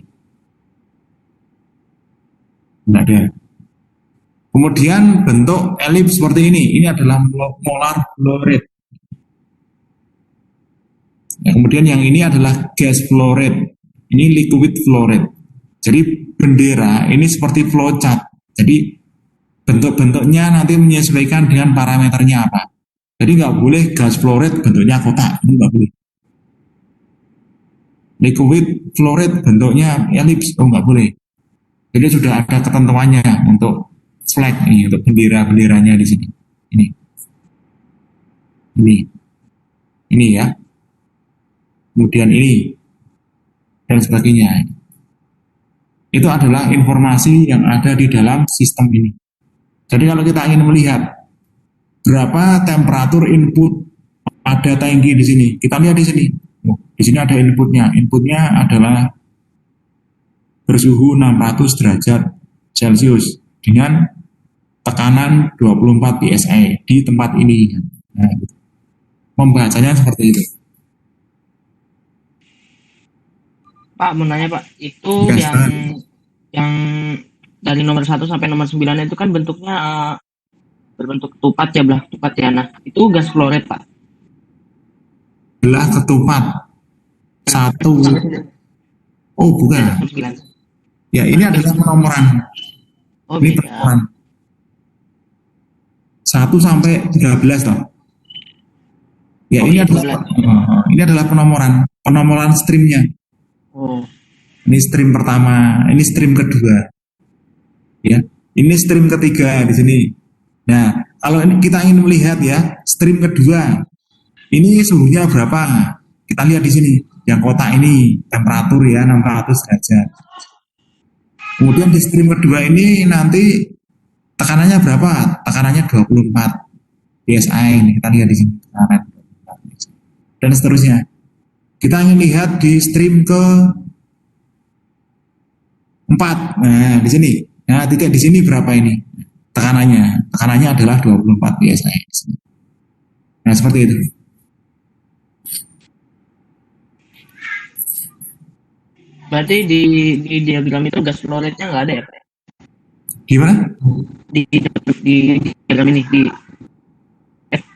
Enggak ada. Kemudian bentuk elips seperti ini. Ini adalah molar flow rate. Ya, kemudian yang ini adalah gas flow rate. Ini liquid flow rate. Jadi bendera ini seperti flow chart. Jadi bentuk-bentuknya nanti menyesuaikan dengan parameternya apa. Jadi nggak boleh gas flow rate bentuknya kotak, ini nggak boleh. Liquid flow rate bentuknya elips, nggak boleh. Jadi sudah ada ketentuannya untuk flag ini, untuk bendera-benderanya di sini. Ini. ini ya, kemudian ini dan sebagainya. Itu adalah informasi yang ada di dalam sistem ini. Jadi kalau kita ingin melihat berapa temperatur input pada tangki di sini, kita lihat di sini. Di sini ada inputnya. Inputnya adalah bersuhu 600 derajat Celcius dengan tekanan 24 psi di tempat ini. Nah, membacanya seperti itu. Pak, mau nanya Pak, itu Gas, yang dari nomor 1 sampai nomor 9 itu kan bentuknya berbentuk ketupat ya, belah ketupat ya. Nah, itu gas fluorid Pak. belah ketupat satu. Sampai 9. Oh bukan. Sampai 9. Ya ini adalah penomoran. Oh, Ini beda. penomoran 1 sampai 13 toh. Ya Oh, ini iya, adalah ini adalah penomoran streamnya. Oh, Ini stream pertama, ini stream kedua. Ya, ini stream ketiga di sini. Nah, kalau ini kita ingin melihat ya, stream kedua. Ini suhunya berapa? Kita lihat di sini. Yang kotak ini temperatur ya 600 derajat. Kemudian di stream kedua ini nanti tekanannya berapa? Tekanannya 24 psi ini. Kita lihat di sini. Dan seterusnya. Kita ingin lihat di stream ke 4. Nah, di sini. Nah, titik di sini berapa ini? Tekanannya. Tekanannya adalah 24 psi. Nah, seperti itu. berarti di diagram itu gas fluoridnya nggak ada ya Pak? Gimana? Di diagram ini di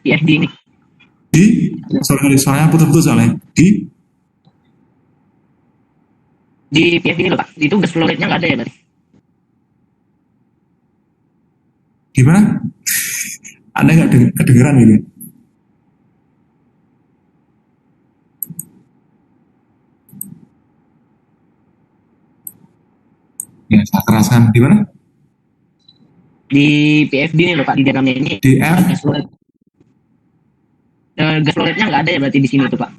FD ini. Di soalnya putus-putus soalnya. Di PFD ini loh Pak, itu gas fluoridnya nggak ada ya berarti? Gimana? Anda nggak kedengeran ini? Ya, saya keraskan. Di mana? Di PFD ini loh Pak, di diagramnya ini DR? gas fluorid. Gas fluoridnya nggak ada ya berarti di sini tuh Pak?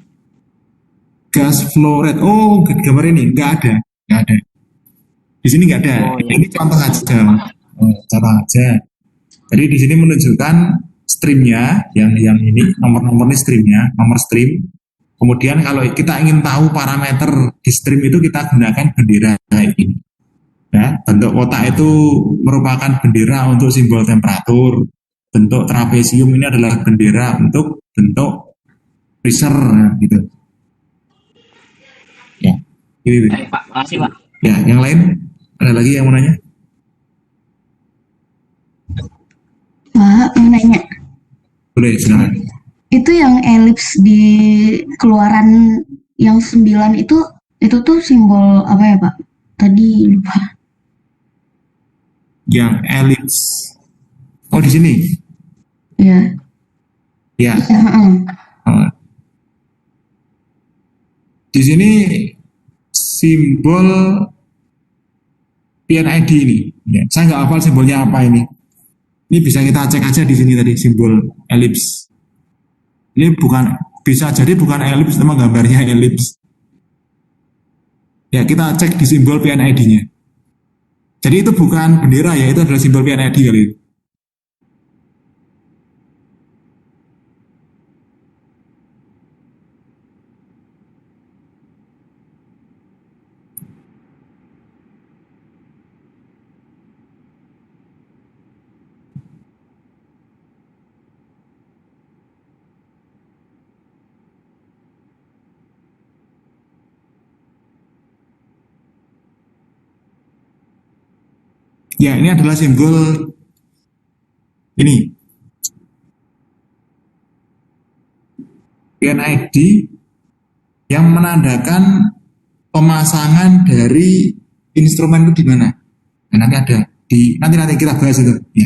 Gas fluorid. Oh, gambar ini nggak ada. Nggak ada. Di sini nggak ada. Oh, iya. Ini contoh aja. Oh, contoh aja. Jadi di sini menunjukkan streamnya, yang ini nomor-nomornya streamnya, nomor stream. Kemudian kalau kita ingin tahu parameter di stream itu kita gunakan bendera kayak ini. Ya, bentuk kotak itu merupakan bendera untuk simbol temperatur. Bentuk trapesium ini adalah bendera untuk bentuk pressure, gitu. Ya, gitu. Baik Pak, makasih Pak. Ya, yang lain ada lagi yang mau nanya? Pak, mau nanya. Boleh, silakan. Itu yang elips di keluaran yang 9 itu tuh simbol apa ya Pak? Tadi lupa. Yang elips. Oh, di sini. Ya. Ya. Ya, Oh. Di sini simbol PNID ini. Ya, saya nggak hafal simbolnya apa ini. Ini bisa kita cek aja di sini tadi simbol elips. Ini bisa jadi bukan elips, nama gambarnya elips. Ya, kita cek di simbol PNID-nya. Jadi itu bukan bendera ya, itu adalah simbol PNID kali itu. Ya, ini adalah simbol ini. PNID yang menandakan pemasangan dari instrumen itu di mana. Nah, nanti ada nanti kita bahas itu. Ya.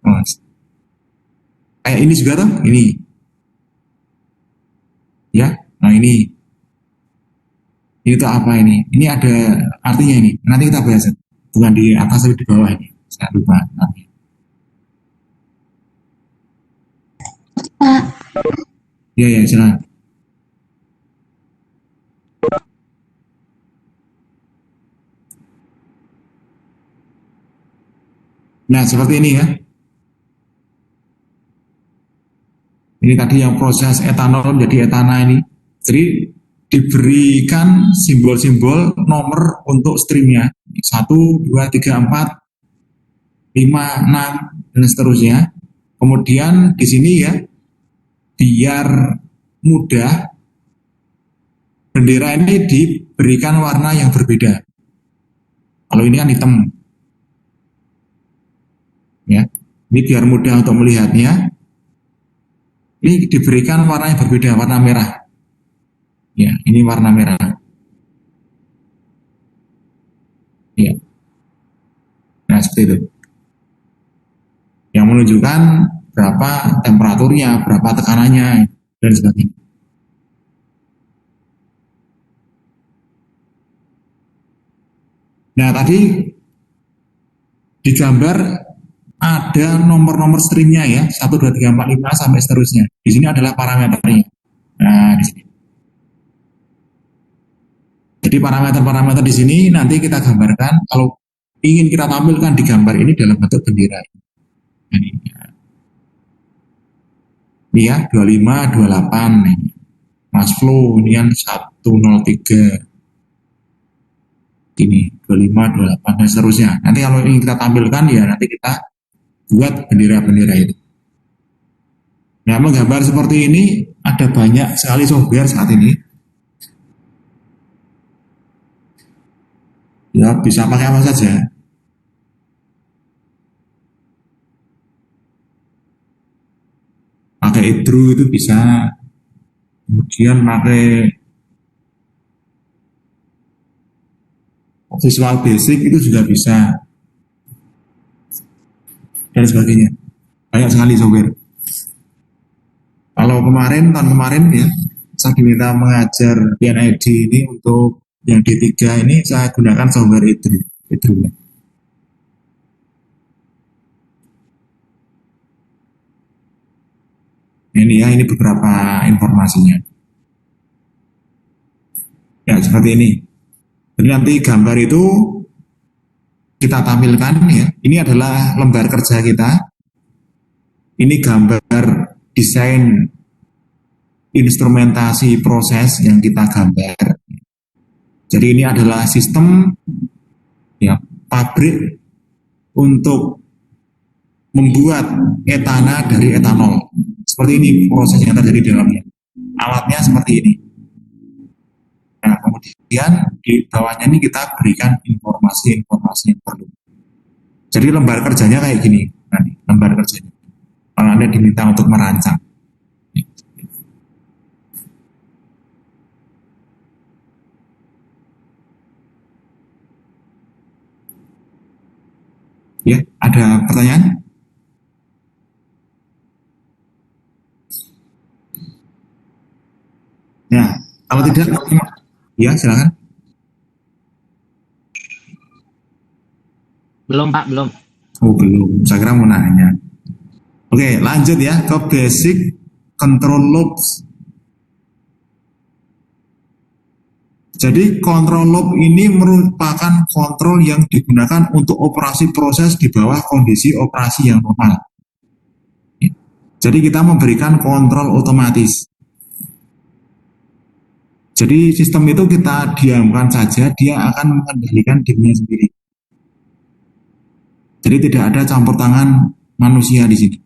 Oh. Kayak ini juga tuh, ini. Ya, nah ini. Ini tuh apa ini? Ini ada artinya ini. Nanti kita bahas. Bukan di atas tapi di bawah ini. Saya lupa. Pak, Ya, ya, silakan. Nah, seperti ini ya. Ini tadi yang proses etanol menjadi etana ini. Jadi diberikan simbol-simbol nomor untuk streamnya. 1, 2, 3, 4, 5, 6, dan seterusnya. Kemudian di sini ya, biar mudah, bendera ini diberikan warna yang berbeda. Kalau ini kan hitam. Ya, ini biar mudah untuk melihatnya. Ini diberikan warna yang berbeda, warna merah. Ya, ini warna merah. Ya, nah seperti itu. Yang menunjukkan berapa temperaturnya, berapa tekanannya, dan sebagainya. Nah, tadi di gambar ada nomor-nomor stringnya ya, 1, 2, 3, 4, 5 sampai seterusnya. Di sini adalah parameternya. Nah, di sini. Jadi parameter-parameter di sini nanti kita gambarkan kalau ingin kita tampilkan di gambar ini dalam bentuk bendera. Ini ya, 25, 28 nih. Mas Flow ini yang 103. Ini 25, 28 dan seterusnya. Nanti kalau ingin kita tampilkan ya nanti kita buat bendera-bendera itu. Nah, menggambar seperti ini ada banyak sekali software saat ini. Ya, bisa pakai apa saja. Pakai Hydro itu bisa. Kemudian pakai Visual Basic itu juga bisa. Dan sebagainya. Banyak sekali software. Kalau tahun kemarin ya, saya diminta mengajar PNID ini untuk yang D3 ini saya gunakan software Hydro. Ini ya, ini beberapa informasinya. Ya, seperti ini. Jadi nanti gambar itu kita tampilkan ya. Ini adalah lembar kerja kita. Ini gambar desain instrumentasi proses yang kita gambar. Jadi ini adalah sistem ya, pabrik untuk membuat etana dari etanol. Seperti ini proses yang terjadi di dalamnya. Alatnya seperti ini. Nah, kemudian di bawahnya ini kita berikan informasi-informasi yang perlu. Jadi lembar kerjanya kayak gini. Nanti lembar kerjanya. Kalau Anda diminta untuk merancang. Ya, ada pertanyaan? Ya, kalau tidak, ya silakan. Belum Pak, belum. Oh belum, saya kira mau nanya. Oke, lanjut ya ke basic control loops. Jadi control loop ini merupakan kontrol yang digunakan untuk operasi proses di bawah kondisi operasi yang normal. Jadi kita memberikan kontrol otomatis. Jadi sistem itu kita diamkan saja, dia akan mengendalikan dirinya sendiri. Jadi tidak ada campur tangan manusia di sini.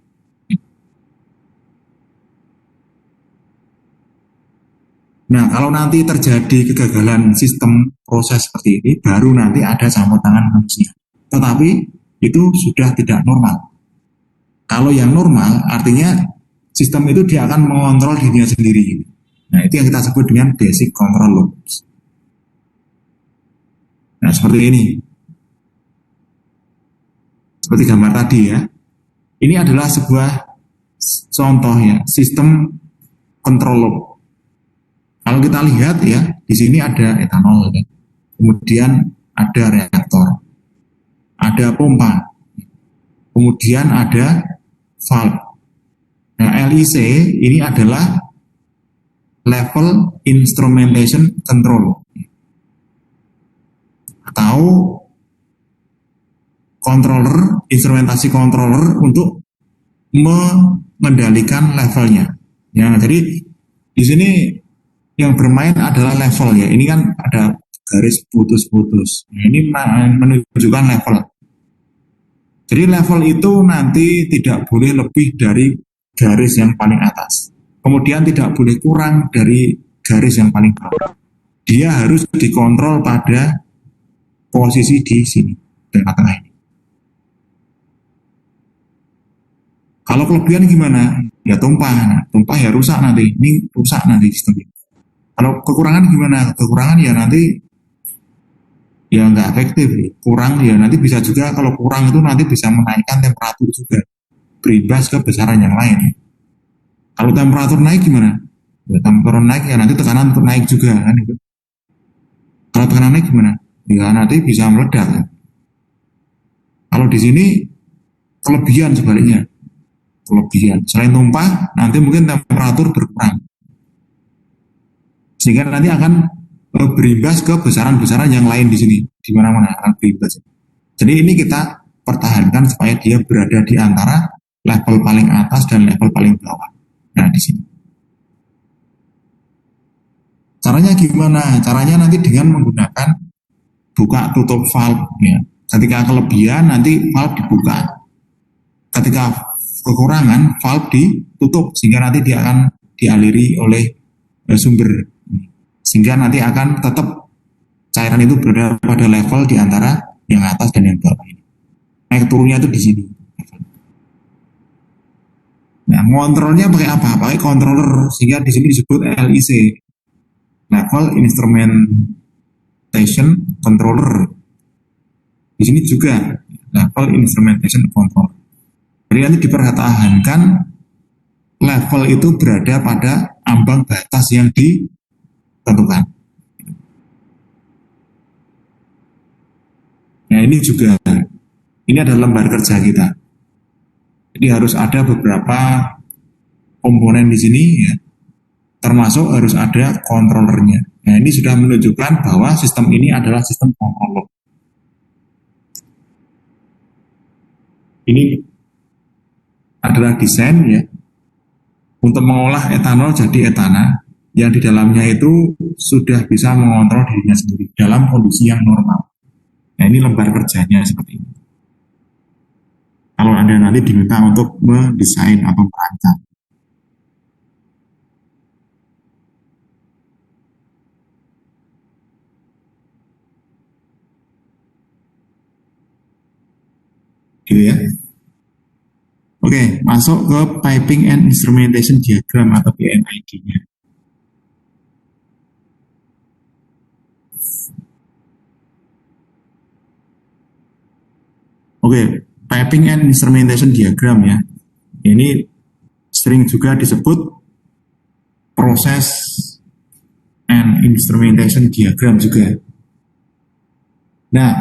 Nah, kalau nanti terjadi kegagalan sistem proses seperti ini, baru nanti ada campur tangan manusia. Tetapi itu sudah tidak normal. Kalau yang normal, artinya sistem itu dia akan mengontrol dirinya sendiri. Nah, itu yang kita sebut dengan basic control loops. Nah, seperti ini. Seperti gambar tadi ya. Ini adalah sebuah contoh ya, sistem control loop. Kalau kita lihat ya, di sini ada etanol, ya. Kemudian ada reaktor, ada pompa, kemudian ada valve. Nah, LIC ini adalah level instrumentation control atau controller, instrumentasi controller untuk mengendalikan levelnya. Ya, jadi di sini yang bermain adalah level ya. Ini kan ada garis putus-putus. Nah, ini menunjukkan level. Jadi level itu nanti tidak boleh lebih dari garis yang paling atas. Kemudian tidak boleh kurang dari garis yang paling bawah. Dia harus dikontrol pada posisi di sini, tengah-tengah ini. Kalau kelebihan gimana? Ya tumpah. Nah, tumpah ya rusak nanti. Ini rusak nanti sistemnya. Kalau kekurangan gimana? Kekurangan ya nanti ya nggak efektif. Kurang ya nanti bisa juga, kalau kurang itu nanti bisa menaikkan temperatur juga, berimbas ke besaran yang lain. Kalau temperatur naik gimana? Ya, temperatur naik ya nanti tekanan naik juga kan itu. Kalau tekanan naik gimana? Ya nanti bisa meledak. Ya. Kalau di sini kelebihan sebaliknya. Kelebihan. Selain tumpah, nanti mungkin temperatur berkurang. Sehingga nanti akan berimbas ke besaran-besaran yang lain di sini. Di mana-mana akan berimbas. Jadi ini kita pertahankan supaya dia berada di antara level paling atas dan level paling bawah. Nah, di sini. Caranya gimana? Caranya nanti dengan menggunakan buka tutup valve ya. Ketika kelebihan nanti valve dibuka. Ketika kekurangan valve ditutup sehingga nanti dia akan dialiri oleh sumber. Sehingga nanti akan tetap cairan itu berada pada level di antara yang atas dan yang bawah ini. Naik turunnya itu di sini. Nah, ngontrolnya pakai apa? Pakai controller, sehingga di sini disebut LIC, level instrumentation controller. Di sini juga level instrumentation controller. Jadi nanti dipertahankan level itu berada pada ambang batas yang ditentukan. Nah, ini juga, ini adalah lembar kerja kita. Jadi harus ada beberapa komponen di sini ya, termasuk harus ada kontrolernya. Nah, ini sudah menunjukkan bahwa sistem ini adalah sistem kontroler. Ini adalah desain ya untuk mengolah etanol jadi etana yang di dalamnya itu sudah bisa mengontrol dirinya sendiri dalam kondisi yang normal. Nah, ini lembar kerjanya seperti ini. Kalau Anda nanti diminta untuk mendesain atau merancang. Gitu ya. Oke, masuk ke Piping and Instrumentation Diagram atau PNID-nya. Oke, Piping and Instrumentation Diagram ya. Ini sering juga disebut Process and Instrumentation Diagram juga. Nah,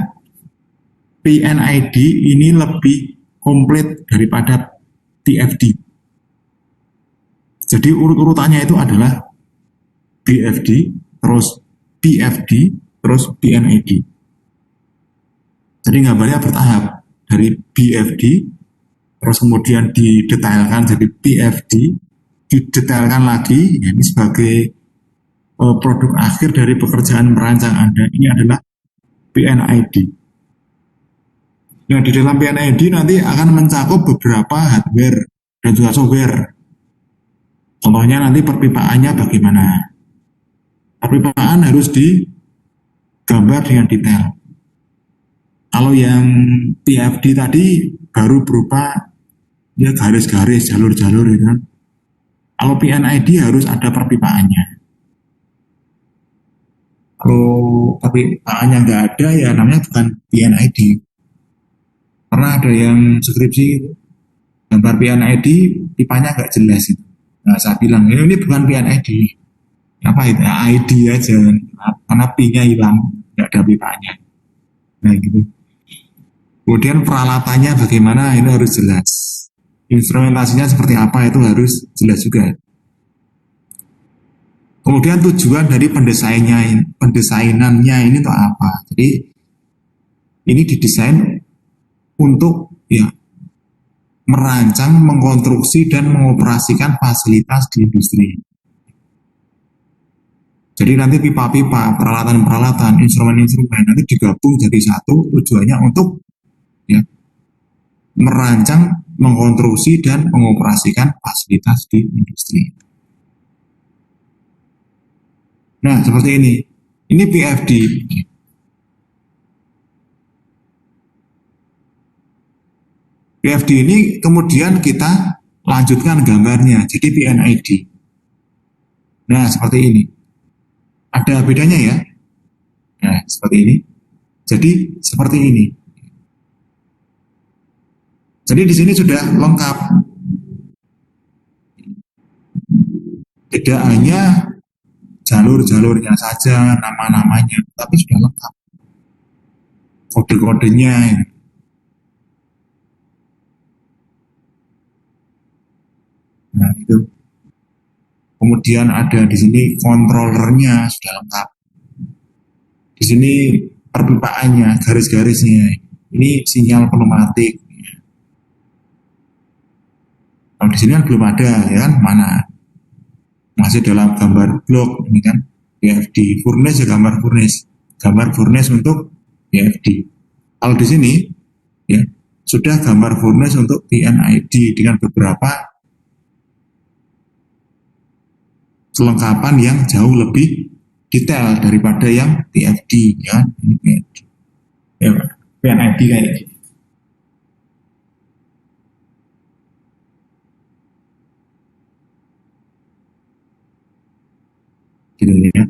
PNID ini lebih komplit daripada PFD. Jadi urut-urutannya itu adalah BFD, terus PFD, terus PNID. Jadi gambarnya bertahap. Dari BFD, terus kemudian didetailkan jadi PFD, didetailkan lagi, ya, ini sebagai produk akhir dari pekerjaan merancang Anda, ini adalah PNID. Nah, di dalam PNID nanti akan mencakup beberapa hardware dan juga software. Contohnya nanti perpipaannya bagaimana. Perpipaan harus digambar dengan detail. Kalau yang PFD tadi baru berupa ya garis-garis, jalur-jalur gitu kan. Kalau PNID harus ada perpipaannya. Kalau perpipaannya nggak ada ya namanya bukan PNID. Pernah ada yang skripsi gambar PNID pipanya nggak jelas itu. Nah, saya bilang ini bukan PNID. Apa itu? ID aja. Karena P-nya hilang, nggak ada pipanya. Nah gitu. Kemudian peralatannya bagaimana, ini harus jelas. Instrumentasinya seperti apa itu harus jelas juga. Kemudian tujuan dari pendesainannya ini untuk apa? Jadi ini didesain untuk ya merancang, mengkonstruksi dan mengoperasikan fasilitas di industri. Jadi nanti pipa-pipa, peralatan-peralatan, instrumen-instrumen nanti digabung jadi satu, tujuannya untuk ya merancang, mengkonstruksi dan mengoperasikan fasilitas di industri. Nah, seperti ini. Ini PFD. PFD ini kemudian kita lanjutkan gambarnya, jadi PNID. Nah, seperti ini. Ada bedanya ya? Nah, seperti ini. Jadi, seperti ini. Jadi di sini sudah lengkap. Tidak hanya jalur-jalurnya saja, nama-namanya, tapi sudah lengkap. Kode-kodenya. Nah, itu. Kemudian ada di sini kontrolernya sudah lengkap. Di sini perpipaannya, garis-garisnya. Ini sinyal pneumatik. Kalau di sini kan belum ada, ya kan? Mana? Masih dalam gambar blok ini kan PFD. Furnace ya gambar furnace untuk PFD. Kalau di sini ya sudah gambar furnace untuk PNID dengan beberapa kelengkapan yang jauh lebih detail daripada yang PFD ya. Ini PFD. Ya, PNID kayak gini. Gitu ya.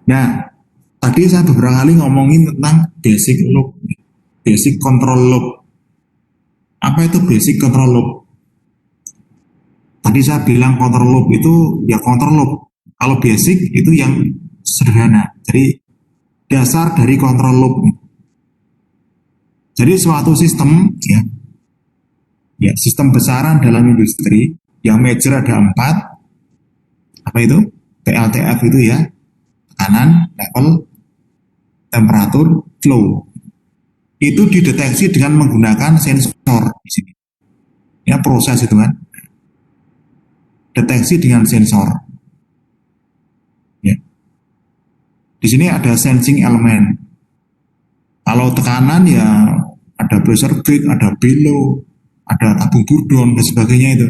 Nah, tadi saya beberapa kali ngomongin tentang basic loop, basic control loop. Apa itu basic control loop? Tadi saya bilang control loop itu ya control loop. Kalau basic itu yang sederhana. Jadi dasar dari control loop. Jadi suatu sistem ya sistem besaran dalam industri yang major ada 4. Apa itu? PLTF itu ya, tekanan, level, temperatur, flow. Itu dideteksi dengan menggunakan sensor di sini. Ya proses itu kan. Deteksi dengan sensor. Ya. Di sini ada sensing element. Kalau tekanan ya ada pressure gauge, ada bellow, ada tabung burdon dan sebagainya itu.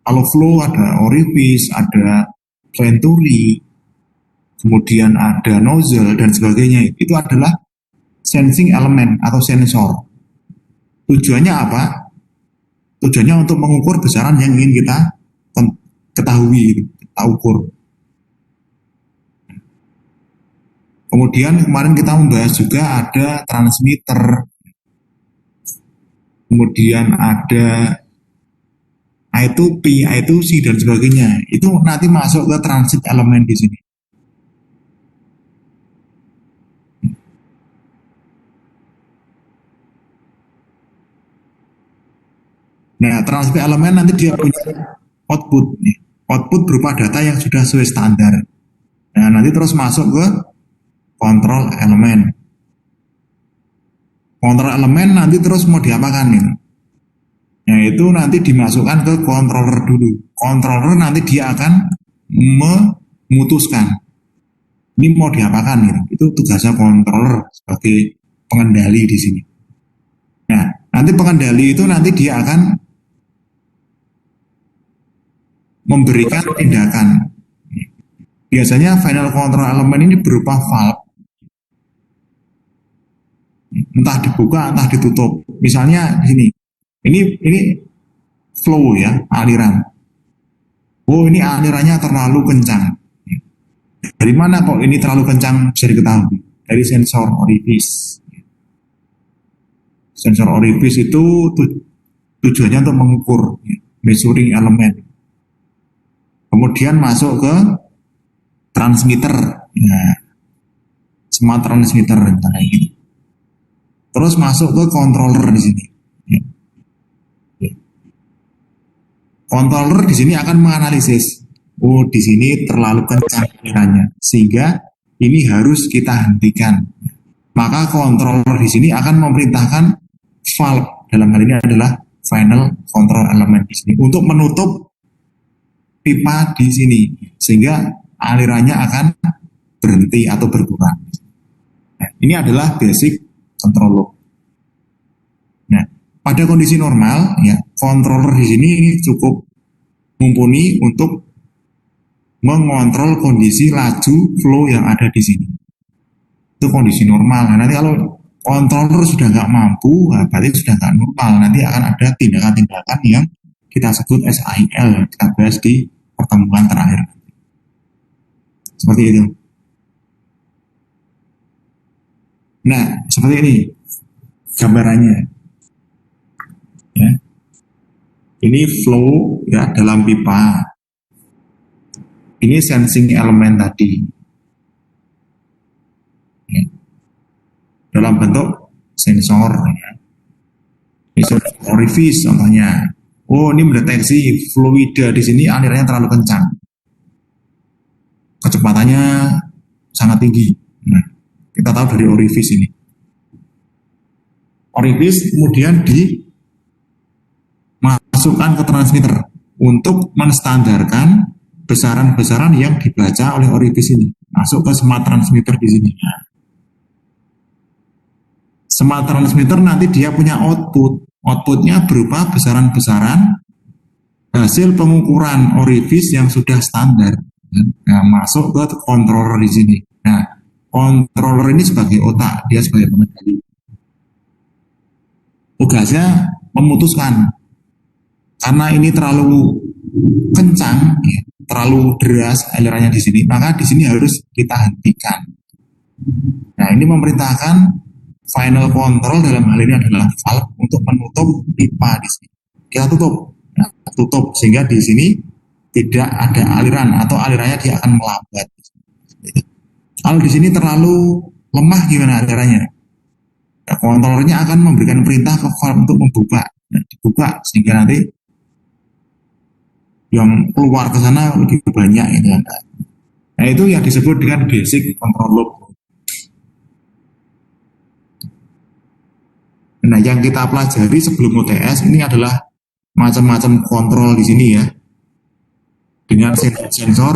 Kalau flow ada orifice, ada venturi, kemudian ada nozzle dan sebagainya. Itu adalah sensing element atau sensor. Tujuannya apa? Tujuannya untuk mengukur besaran yang ingin kita ketahui, kita ukur. Kemudian kemarin kita membahas juga ada transmitter, kemudian ada I2P, I2C dan sebagainya. Itu nanti masuk ke transit elemen di sini. Nah, transit elemen nanti dia punya output. Output berupa data yang sudah sesuai standar. Nah, nanti terus masuk ke kontrol elemen. Kontrol elemen nanti terus mau diapakan nih? Nah, itu nanti dimasukkan ke controller dulu. Controller nanti dia akan memutuskan ini mau diapakan nih. Itu tugasnya controller sebagai pengendali di sini. Nah, nanti pengendali itu nanti dia akan memberikan tindakan. Biasanya final control element ini berupa valve. Entah dibuka, entah ditutup. Misalnya di sini. Ini flow ya, aliran. Oh, ini alirannya terlalu kencang. Dari mana kok ini terlalu kencang bisa diketahui? Dari sensor orifice. Sensor orifice itu tujuannya untuk mengukur measuring element. Kemudian masuk ke transmitter. Nah, smart transmitter kayak gini. Terus masuk ke controller di sini. controller di sini akan menganalisis, oh di sini terlalu kencang alirannya, sehingga ini harus kita hentikan. Maka controller di sini akan memerintahkan valve, dalam hal ini adalah final control element di sini, untuk menutup pipa di sini, sehingga alirannya akan berhenti atau berkurang. Nah, ini adalah basic control loop. Nah, pada kondisi normal, ya, controller di sini ini cukup mumpuni untuk mengontrol kondisi laju flow yang ada di sini. Itu kondisi normal. Nah, nanti kalau controller sudah nggak mampu, nah, berarti sudah nggak normal. Nanti akan ada tindakan-tindakan yang kita sebut SAIL, kita bahas di pertemuan terakhir. Seperti itu. Nah, seperti ini gambarannya. Ya. Ini flow ya dalam pipa. Ini sensing elemen tadi. Ya. Dalam bentuk sensor. Ya. Ini orifice contohnya. Oh, ini mendeteksi fluida di sini alirannya terlalu kencang. Kecepatannya sangat tinggi. Nah, kita tahu dari orifice ini. Orifice kemudian dimasukkan ke transmitter untuk menstandarkan besaran-besaran yang dibaca oleh orifice ini. Masuk ke smart transmitter di sini. Smart transmitter nanti dia punya output. Outputnya berupa besaran-besaran hasil pengukuran orifice yang sudah standar. Nah, masuk ke controller di sini. Nah, controller ini sebagai otak, dia sebagai pengendali. Tugasnya memutuskan, karena ini terlalu kencang, ya, terlalu deras alirannya di sini, maka di sini harus kita hentikan. Nah, ini memerintahkan final control dalam hal ini adalah valve untuk menutup pipa di sini. Kita tutup, nah, tutup sehingga di sini tidak ada aliran atau alirannya dia akan melambat. Kalau di sini terlalu lemah gimana alirannya? Ya, kontrolernya akan memberikan perintah ke valve untuk membuka, nah, dibuka sehingga nanti yang keluar ke sana lebih banyak itu. Nah, itu yang disebut dengan basic control loop. Nah, yang kita pelajari sebelum UTS ini adalah macam-macam kontrol di sini ya. Dengan sensor,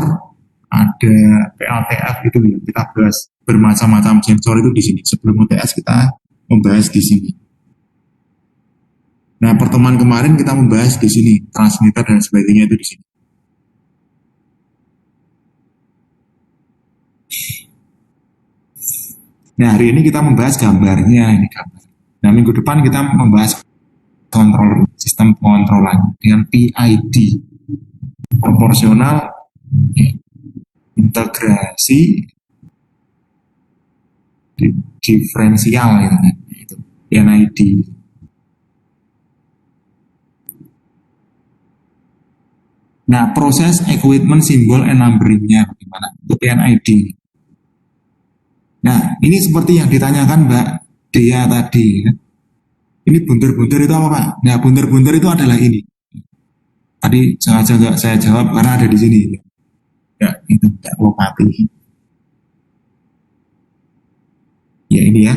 ada PLTF gitu ya. Kita bahas bermacam-macam sensor itu di sini. Sebelum UTS kita membahas di sini. Nah, pertemuan kemarin kita membahas di sini, transmitter dan sebagainya itu di sini. Nah, hari ini kita membahas gambarnya, ini gambar. Nah, minggu depan kita membahas kontrol, sistem pengontrolan dengan PID, proporsional integrasi diferensial gitu, itu PID. Nah, proses equipment symbol and numbering-nya bagaimana? Itu PNID. Nah, ini seperti yang ditanyakan Mbak Dea tadi. Ini bunter-bunter itu apa, Pak? Nah, bunter-bunter itu adalah ini. Tadi sengaja nggak saya jawab karena ada di sini. Ya, itu tidak lopati. Ya, ini ya.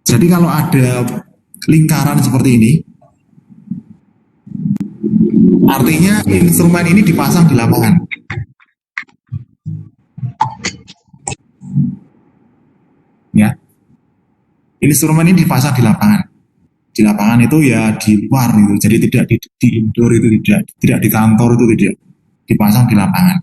Jadi kalau ada lingkaran seperti ini, artinya instrumen ini dipasang di lapangan. Ya. Instrumen ini dipasang di lapangan. Di lapangan itu ya di luar gitu. Jadi tidak di indoor itu tidak di kantor itu tidak. Dipasang di lapangan.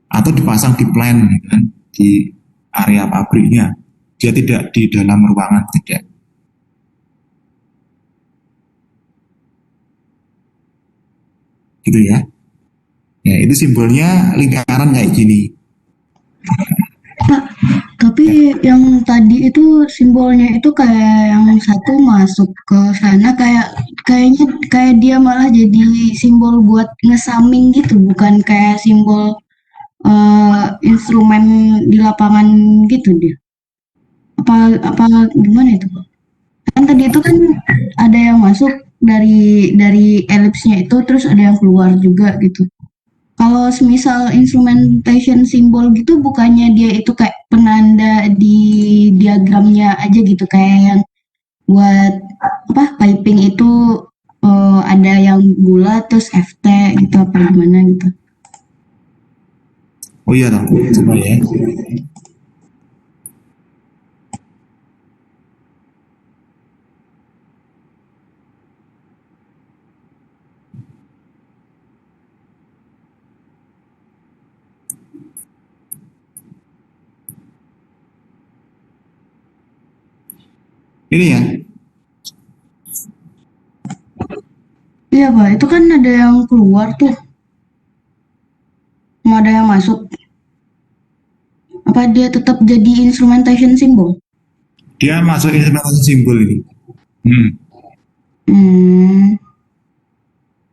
Atau dipasang di plant gitu kan, di area pabriknya. Dia tidak di dalam ruangan, tidak. Gitu ya. Ya, itu simbolnya lingkaran kayak gini. Pak, tapi yang tadi itu simbolnya itu kayak yang satu masuk ke sana kayak dia malah jadi simbol buat ngesaming gitu, bukan kayak simbol instrumen di lapangan gitu dia. Apa gimana itu, Pak? Kan tadi itu kan ada yang masuk dari elipsnya itu terus ada yang keluar juga gitu. Kalau semisal instrumentation simbol gitu bukannya dia itu kayak penanda di diagramnya aja gitu kayak yang buat apa piping itu ada yang bulat terus FT gitu apa gimana gitu. Oh iya toh, coba ya. Ini ya, Iya Pak, itu kan ada yang keluar tuh, mau ada yang masuk. Apa dia tetap jadi instrumentation symbol? dia masuk instrumentasi simbol ini. Hmm. Hmm,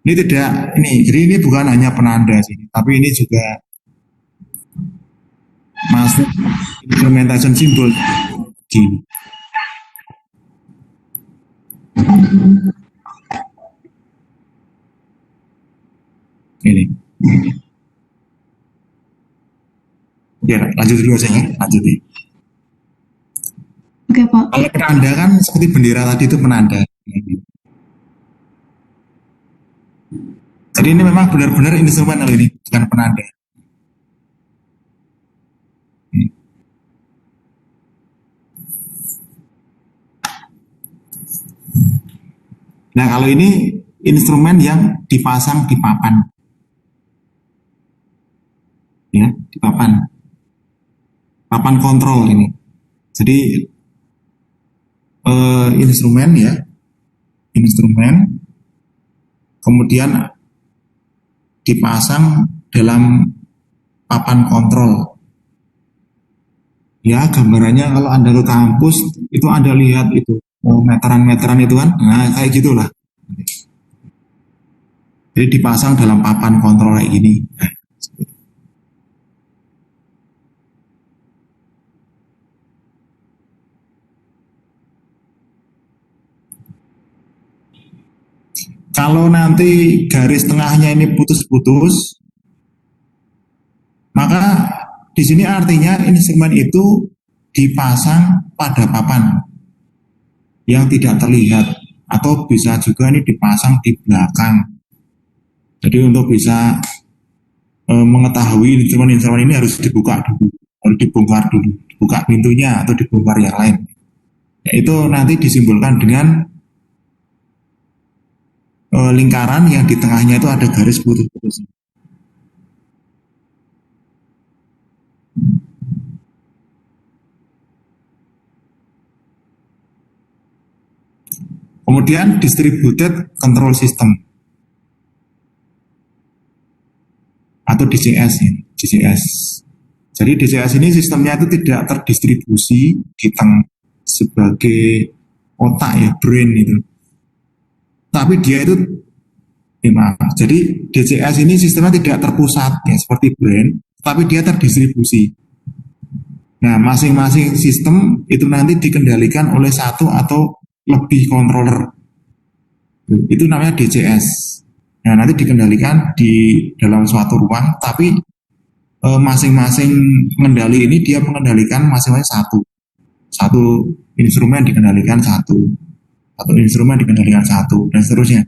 Ini tidak, jadi ini bukan hanya penanda sih, tapi ini juga masuk implementation simbol. Gini. Ini. Ya, lanjut dulu saya, lanjut nih. oke Pak. Kalau penanda kan seperti bendera tadi itu penanda. Jadi ini memang benar-benar instrumen kalau ini, bukan penanda. Nah kalau ini instrumen yang dipasang di papan, ya di papan kontrol ini. Jadi instrumen ya, instrumen kemudian dipasang dalam papan kontrol. Ya gambarannya kalau Anda ke kampus itu Anda lihat itu meteran-meteran itu kan, nah kayak gitulah. Jadi dipasang dalam papan kontrol kayak gini. Nah, kalau nanti garis tengahnya ini putus-putus, maka di sini artinya instrumen itu dipasang pada papan yang tidak terlihat atau bisa juga ini dipasang di belakang. Jadi untuk bisa mengetahui instrumen-instrumen ini harus dibuka dulu, harus dibongkar dulu, dibuka pintunya atau dibongkar yang lain. Itu nanti disimbolkan dengan lingkaran yang di tengahnya itu ada garis putus-putus. Kemudian distributed control system atau DCS ini, DCS. Jadi DCS ini sistemnya itu tidak terdistribusi di sebagai otak ya, brain itu. Tapi dia itu jadi DCS ini sistemnya tidak terpusat ya seperti brain, tapi dia terdistribusi. Nah, masing-masing sistem itu nanti dikendalikan oleh satu atau lebih controller. Itu namanya DCS. Nah, nanti dikendalikan di dalam suatu ruang, tapi masing-masing pengendali ini dia mengendalikan masing-masing satu instrumen dikendalikan satu instrumen dikendalikan satu, dan seterusnya.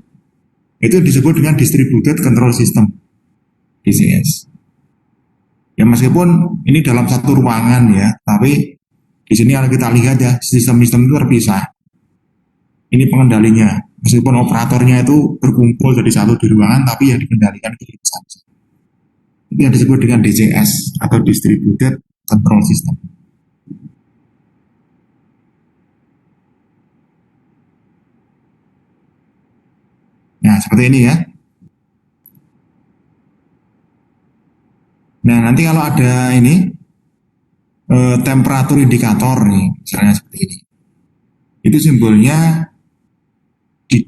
Itu disebut dengan distributed control system, DCS. Ya meskipun ini dalam satu ruangan ya, tapi di sini kalau kita lihat ya sistem-sistem itu terpisah. Ini pengendalinya, meskipun operatornya itu berkumpul jadi satu di ruangan, tapi yang dikendalikan itu saja. Itu yang disebut dengan DCS atau distributed control system. Nah seperti ini ya. Nah nanti kalau ada ini temperatur indikator nih, misalnya seperti ini, itu simbolnya di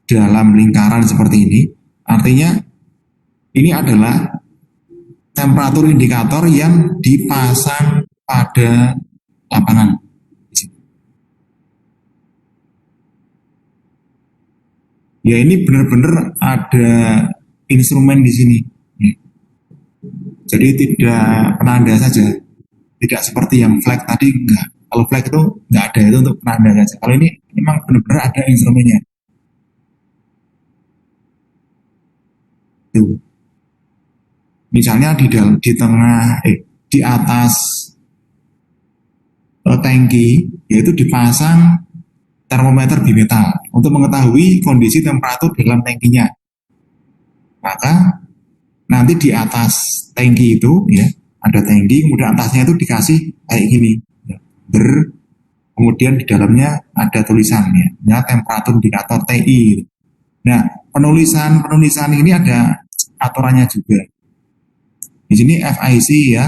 dalam lingkaran seperti ini, artinya ini adalah temperatur indikator yang dipasang pada lapangan. Ya ini benar-benar ada instrumen di sini. Ya. Jadi tidak penanda saja, tidak seperti yang flag tadi enggak. Kalau flag itu enggak ada, itu untuk penanda saja. Kalau ini memang benar-benar ada instrumennya. Tuh. Misalnya di tengah, di atas tangki, yaitu dipasang termometer bimetal untuk mengetahui kondisi temperatur dalam tangkinya. Maka nanti di atas tangki itu ya ada tangki, kemudian atasnya itu dikasih kayak gini, ya, kemudian di dalamnya ada tulisan ya temperatur indikator TI. Nah penulisan ini ada aturannya juga. Di sini FIC ya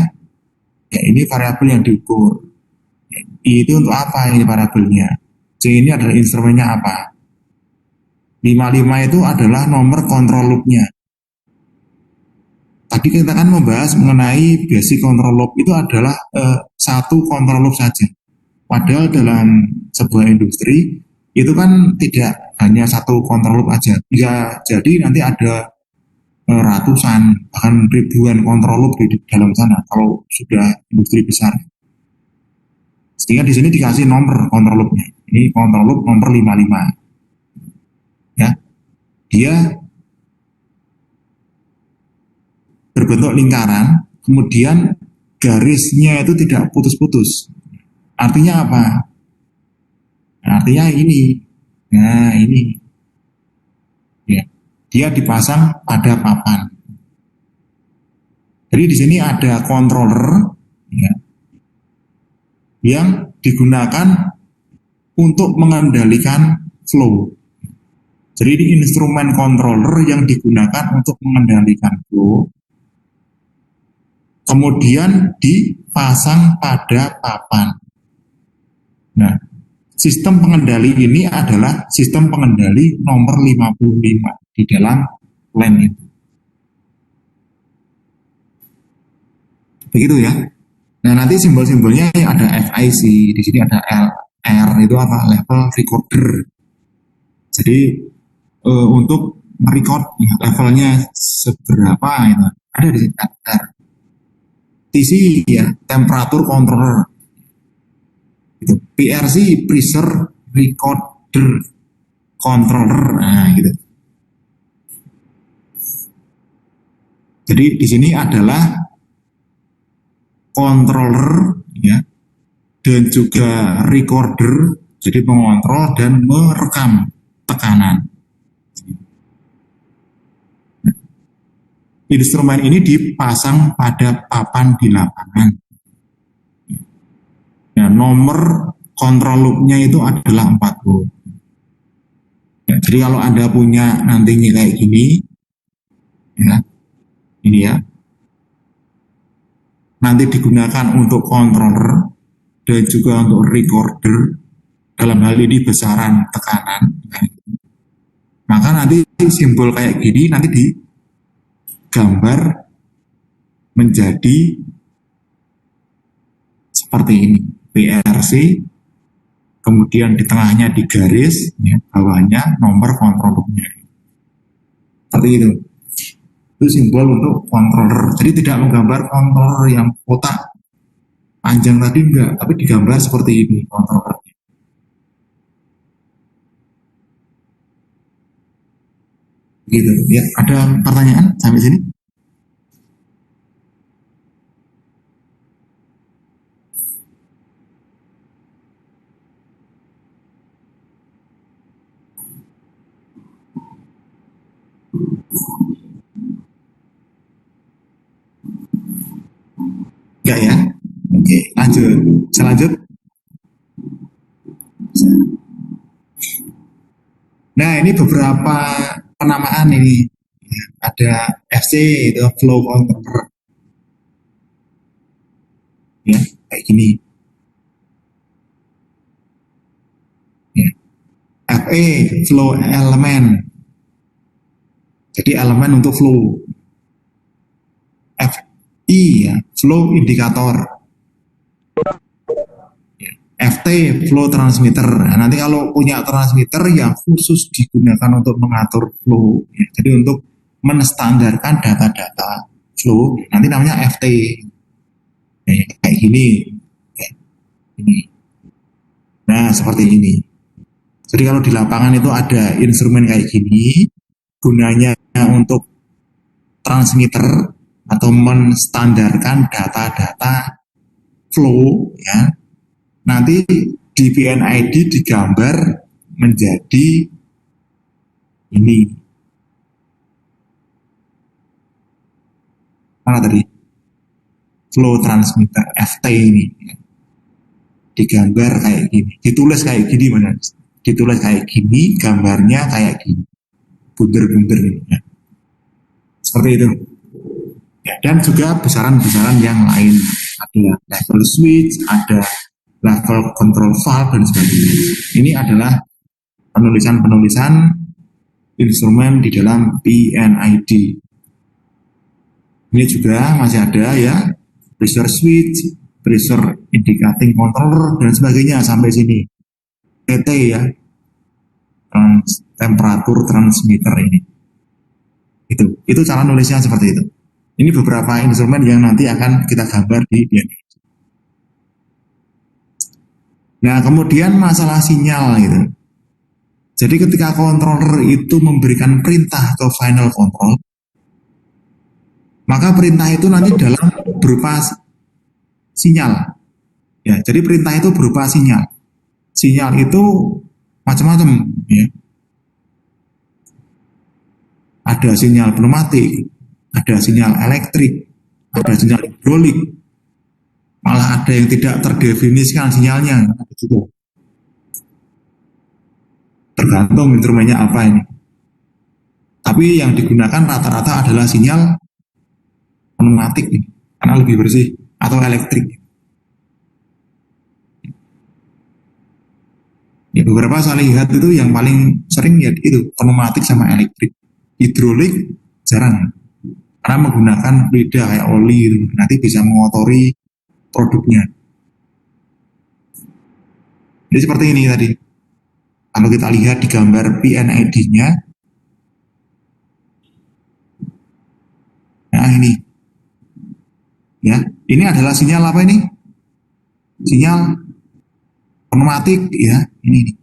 ini variabel yang diukur. I itu untuk apa ini variabelnya? C ini adalah instrumennya apa? 55 itu adalah nomor control loop-nya. Tadi kita kan membahas mengenai basic control loop itu adalah satu control loop saja. Padahal dalam sebuah industri itu kan tidak hanya satu control loop aja. Bisa jadi nanti ada ratusan bahkan ribuan control loop di dalam sana kalau sudah industri besar. Sehingga di sini dikasih nomor control loop-nya. Ini control loop nomor 55. Ya. Dia berbentuk lingkaran, kemudian garisnya itu tidak putus-putus. Artinya apa? Artinya ini. Nah, ini. Ya. Dia dipasang pada papan. Jadi di sini ada controller ya, yang digunakan untuk mengendalikan flow. Jadi ini instrumen controller yang digunakan untuk mengendalikan flow, kemudian dipasang pada papan. Nah, sistem pengendali ini adalah sistem pengendali nomor 55 di dalam LAN itu. Begitu ya. Nah, nanti simbol-simbolnya ada FIC, di sini ada LR itu apa? Level recorder. Jadi untuk merecord ya, levelnya seberapa itu ada di sini R. TC ya, temperatur controller. Itu PRC, pressure recorder controller. Nah, gitu. Jadi di sini adalah controller ya dan juga recorder, jadi pengontrol dan merekam tekanan. Instrumen ini dipasang pada papan di lapangan. Ya, nomor control loop-nya itu adalah 40. Ya, jadi kalau Anda punya nantinya kayak gini, ya, ini ya, nanti digunakan untuk controller dan juga untuk recorder, dalam hal ini besaran tekanan. Maka nanti simbol kayak gini nanti digambar menjadi seperti ini, PRC, kemudian di tengahnya digaris, ya, bawahnya nomor control loop-nya. Seperti itu. Itu simbol untuk controller. Jadi tidak menggambar controller yang kotak panjang tadi enggak, tapi digambar seperti ini controller. Gitu ya. Ada pertanyaan sampai sini? Enggak ya? Oke, lanjut. Saya lanjut. Nah, ini beberapa penamaan ini. Ada FC itu flow controller. Ya, kayak gini. Ya. FE flow element. Jadi elemen untuk flow. FI ya, flow indikator. FT FT flow transmitter. Nah, nanti kalau punya transmitter yang khusus digunakan untuk mengatur flow, ya, jadi untuk menstandarkan data-data flow, nanti namanya FT. Kayak gini, kayak ini. Nah, seperti ini. Jadi kalau di lapangan itu ada instrumen kayak gini, gunanya untuk transmitter atau menstandarkan data-data flow, ya. Nanti di PNID digambar menjadi ini. Mana tadi? Flow transmitter FT ini. Digambar kayak gini. Ditulis kayak gini mana? Ditulis kayak gini, gambarnya kayak gini. Bunder-bunder ini. Ya. Seperti itu. Ya, dan juga besaran-besaran yang lain. Ada level switch, ada level control valve, dan sebagainya. Ini adalah penulisan-penulisan instrumen di dalam PNID. Ini juga masih ada ya, pressure switch, pressure indicating controller, dan sebagainya sampai sini. TT ya, temperatur transmitter ini. Itu cara nulisnya seperti itu. Ini beberapa instrumen yang nanti akan kita gambar di PNID. Nah, kemudian masalah sinyal gitu. Jadi ketika controller itu memberikan perintah ke final control, maka perintah itu nanti dalam berupa sinyal. Ya, jadi perintah itu berupa sinyal. Sinyal itu macam-macam, ya. Ada sinyal pneumatik, ada sinyal elektrik, ada sinyal hidrolik, malah ada yang tidak terdefinisikan sinyalnya, ada juga. Tergantung instrumennya apa ini. Tapi yang digunakan rata-rata adalah sinyal pneumatik nih, karena lebih bersih, atau elektrik. Ya, beberapa saya lihat itu yang paling sering ya itu pneumatik sama elektrik. Hidrolik jarang, karena menggunakan fluida kayak oli gitu. Nanti bisa mengotori produknya. Jadi seperti ini tadi. Kalau kita lihat di gambar PNID-nya, nah ini, ya, ini adalah sinyal apa ini? Sinyal pneumatik, ya, ini.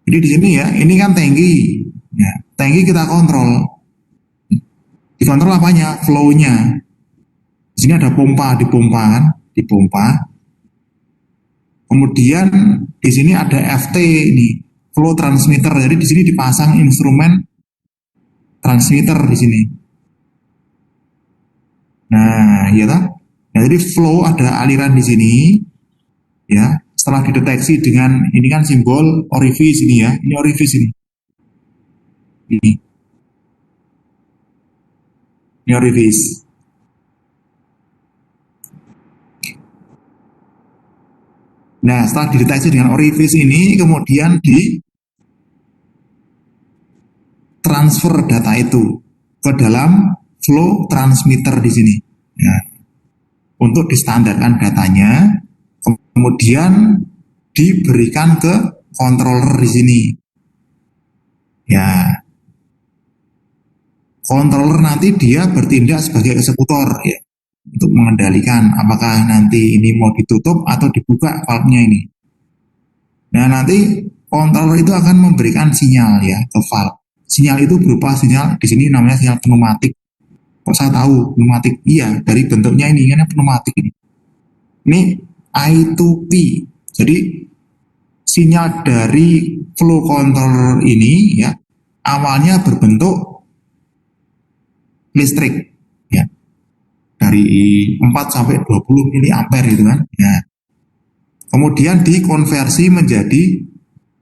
Jadi di sini ya, ini kan tangki, ya, tangki kita kontrol. Dikontrol apanya? Flow-nya. Di sini ada pompa, dipompa kan, dipompa. Kemudian di sini ada FT ini, flow transmitter. Jadi di sini dipasang instrumen transmitter di sini. Nah, iya kan? Nah, jadi flow ada aliran di sini, ya. Setelah dideteksi dengan ini kan simbol orifice ini ya, ini orifice ini. Ini orifice. Nah, setelah dideteksi dengan orifice ini, kemudian di transfer data itu ke dalam flow transmitter di sini. Ya. Untuk distandarkan datanya, kemudian diberikan ke controller di sini. Ya. Controller nanti dia bertindak sebagai eksekutor ya, untuk mengendalikan apakah nanti ini mau ditutup atau dibuka valve-nya ini. Nah, nanti controller itu akan memberikan sinyal ya ke valve. Sinyal itu berupa sinyal, di sini namanya sinyal pneumatik. Kok saya tahu pneumatik? Iya, dari bentuknya ini kan pneumatik ini. Ini I2P. Jadi sinyal dari flow controller ini ya awalnya berbentuk listrik ya. Dari 4 sampai 20 mA gitu kan. Ya. Kemudian dikonversi menjadi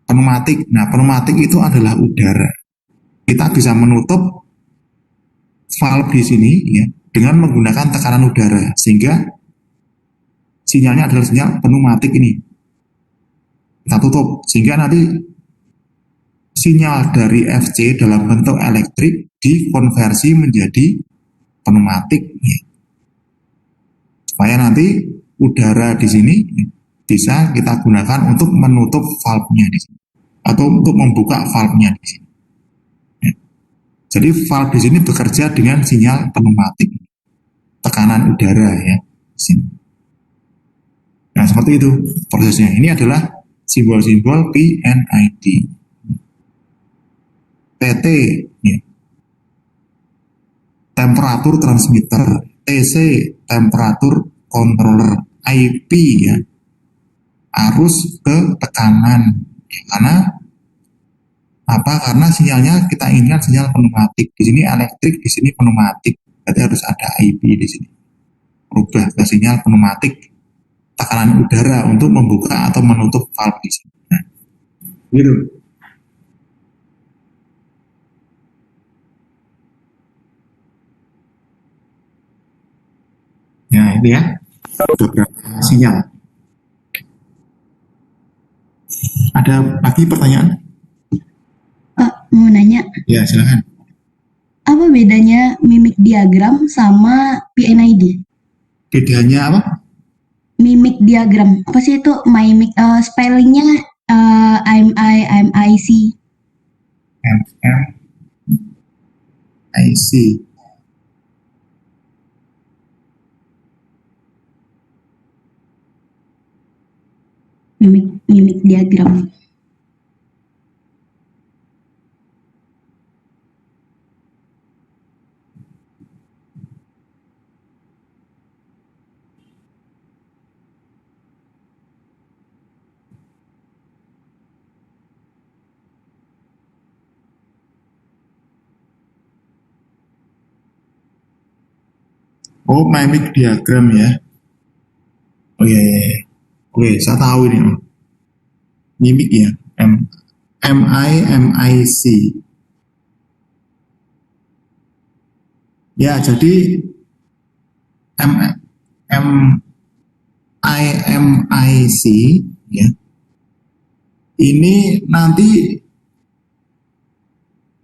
pneumatik. Nah, pneumatik itu adalah udara. Kita bisa menutup valve di sini ya dengan menggunakan tekanan udara sehingga sinyalnya adalah sinyal pneumatik ini. Kita tutup sehingga nanti sinyal dari FC dalam bentuk elektrik dikonversi menjadi pneumatik ya. Supaya nanti udara di sini bisa kita gunakan untuk menutup valve-nya di sini atau untuk membuka valve-nya di sini. Ya. Jadi valve di sini bekerja dengan sinyal pneumatik, tekanan udara ya di sini. Nah seperti itu prosesnya. Ini adalah simbol-simbol PNID. TT ya. Temperatur transmitter, TC temperatur controller, IP ya arus ke tekanan ya, karena apa? Karena sinyalnya kita inginkan sinyal pneumatik. Di sini elektrik, di sini pneumatik. Berarti harus ada IP di sini. Berubah ke sinyal pneumatik tekanan udara untuk membuka atau menutup valve di sini. Nah, gitu. Ya, ini ya. Beberapa sinyal. Ada lagi pertanyaan? Pak, mau nanya, Ya, silakan. apa bedanya mimik diagram sama PNID? Bedanya apa? Mimik diagram, apa sih itu? Mimik, spellingnya IC. MMIC. Mimik diagram. Oh, mimic diagram ya. Oke, oke, saya tahu ini. Mimik ya. MIC. Ya, jadi MIC ya. Ini nanti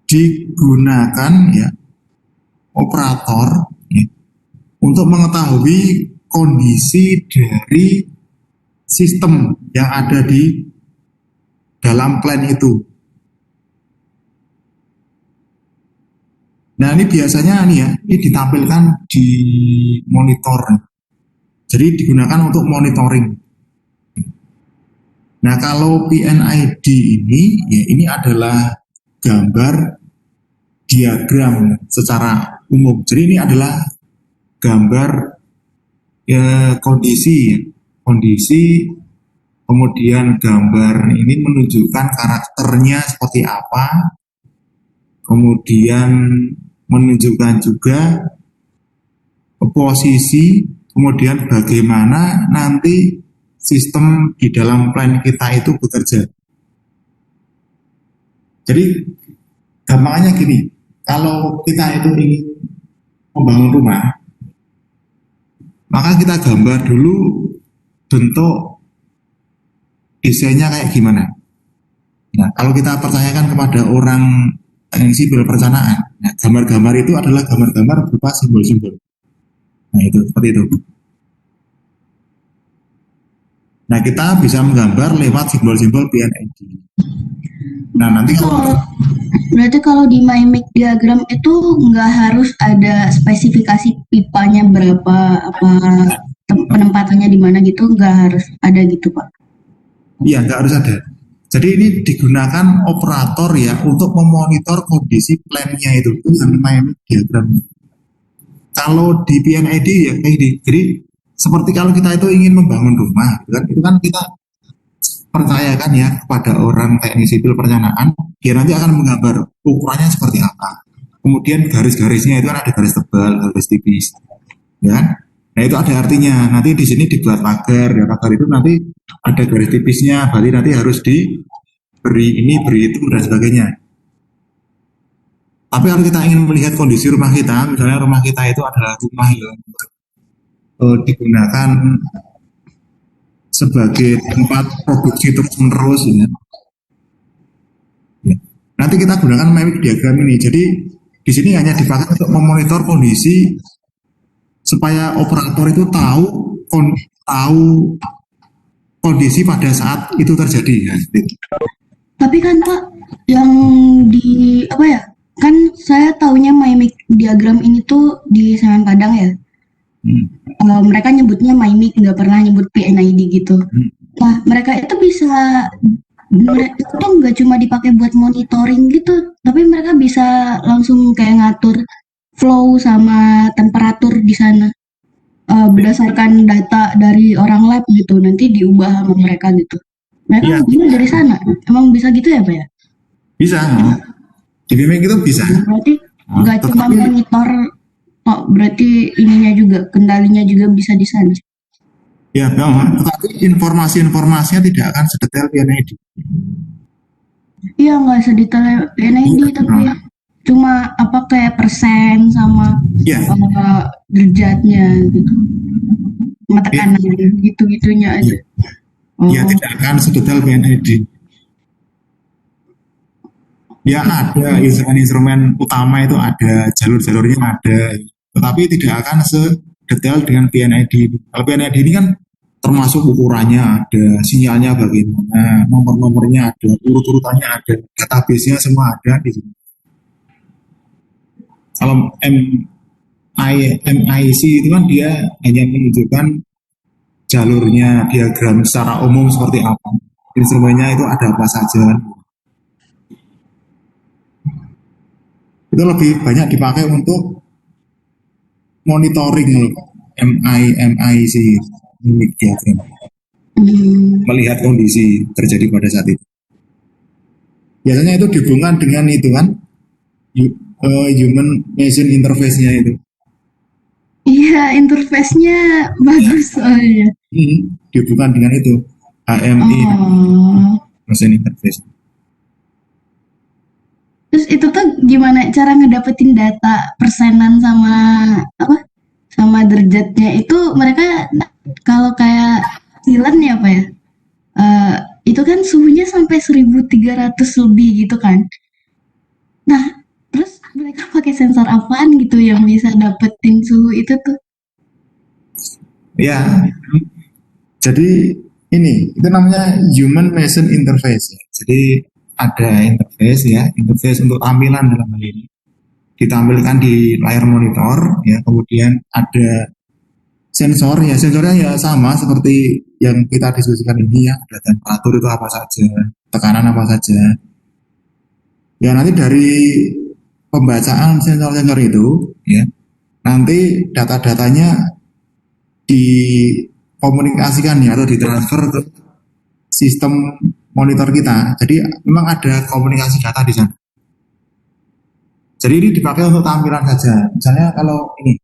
digunakan ya operator ya, untuk mengetahui kondisi dari sistem yang ada di dalam plan itu. Nah ini biasanya nih ya, ini ditampilkan di monitor. Jadi digunakan untuk monitoring. Nah kalau PNID ini, ya ini adalah gambar diagram secara umum. Jadi ini adalah gambar ya, kondisi, kemudian gambar ini menunjukkan karakternya seperti apa, kemudian menunjukkan juga posisi, kemudian bagaimana nanti sistem di dalam plan kita itu bekerja. Jadi gampangnya gini, kalau kita itu ingin membangun rumah, maka kita gambar dulu bentuk desainnya kayak gimana. Nah, kalau kita percayakan kepada orang teknik sipil perencanaan, nah, gambar-gambar itu adalah gambar-gambar berupa simbol-simbol. Nah, itu seperti itu. Nah, kita bisa menggambar lewat simbol-simbol PNID. Nah, nanti Berarti kalau di mimik diagram itu nggak harus ada spesifikasi pipanya berapa, apa penempatannya di mana gitu, nggak harus ada gitu Pak? iya, nggak harus ada. Jadi ini digunakan operator ya untuk memonitor kondisi plan-nya itu yang mimik diagram. Kalau di PNID ya kayak gini. Jadi seperti kalau kita itu ingin membangun rumah, itu kan kita percayakan ya kepada orang teknik sipil perencanaan, dia nanti akan menggambar ukurannya seperti apa. Kemudian garis-garisnya itu kan ada garis tebal, garis tipis, ya kan? Nah itu ada artinya. Nanti di sini dibuat pagar, ya pagar itu nanti ada garis tipisnya, berarti nanti harus diberi ini, beri itu dan sebagainya. Tapi kalau kita ingin melihat kondisi rumah kita, misalnya rumah kita itu adalah rumah yang digunakan sebagai tempat produksi terus-menerus ya. Nanti kita gunakan mimik diagram ini. Jadi di sini hanya dipakai untuk memonitor kondisi supaya operator itu tahu tahu kondisi pada saat itu terjadi ya. Tapi kan Pak, yang di apa ya? Kan saya taunya mimic diagram ini tuh di Semen Padang ya. Hmm. Mereka nyebutnya mimic, nggak pernah nyebut PNID gitu. Hmm. Nah, mereka itu itu tuh nggak cuma dipakai buat monitoring gitu, tapi mereka bisa langsung kayak ngatur flow sama temperatur di sana. Berdasarkan data dari orang lab gitu, nanti diubah sama mereka gitu. Mereka Iya, ngambilnya dari sana. Emang bisa gitu ya, Pak ya? bisa. Di BMX itu bisa. Berarti nggak cuma Tetapi monitor, oh, berarti ininya juga, kendalinya juga bisa di sana. ya, tetapi informasi-informasinya tidak akan sedetail PNID. Iya, nggak sedetail PNID, tapi cuma apa kayak persen sama Ya, derajatnya gitu, sama tekanan gitu-gitunya aja. ya tidak akan sedetail PNID. Ya ada instrumen-instrumen utama itu ada, jalur-jalurnya ada, tetapi tidak akan sedetail dengan PNID. Kalau PNID ini kan termasuk ukurannya ada, sinyalnya bagaimana, nomor-nomornya ada, urut-urutannya ada, database-nya semua ada di sini. Kalau MIC itu kan dia hanya menunjukkan jalurnya, diagram secara umum seperti apa, instrumennya itu ada apa saja. Itu lebih banyak dipakai untuk monitoring MIC mimic diagram, melihat kondisi terjadi pada saat itu. Biasanya itu dihubungkan dengan itu kan human machine interface-nya itu. Iya, interface-nya bagus soalnya. Dihubungkan dengan itu HMI machine interface. Terus itu tuh gimana cara ngedapetin data persenan sama apa? Sama derajatnya itu mereka kalau kayak silen ya Pak ya? Itu kan suhunya sampai 1300 lebih gitu kan. Nah, terus mereka pakai sensor apaan gitu yang bisa dapetin suhu itu tuh? Ya, jadi ini itu namanya human machine interface. Jadi ada interface untuk tampilan dalam hal ini ditampilkan di layar monitor ya, kemudian ada sensor ya, sensornya ya sama seperti yang kita diskusikan ini ya, ada temperatur itu apa saja, tekanan apa saja ya, nanti dari pembacaan sensor-sensor itu ya, nanti data-datanya dikomunikasikan ya atau ditransfer ke sistem monitor kita. Jadi memang ada komunikasi data di sana. Jadi ini dipakai untuk tampilan saja. Misalnya kalau ini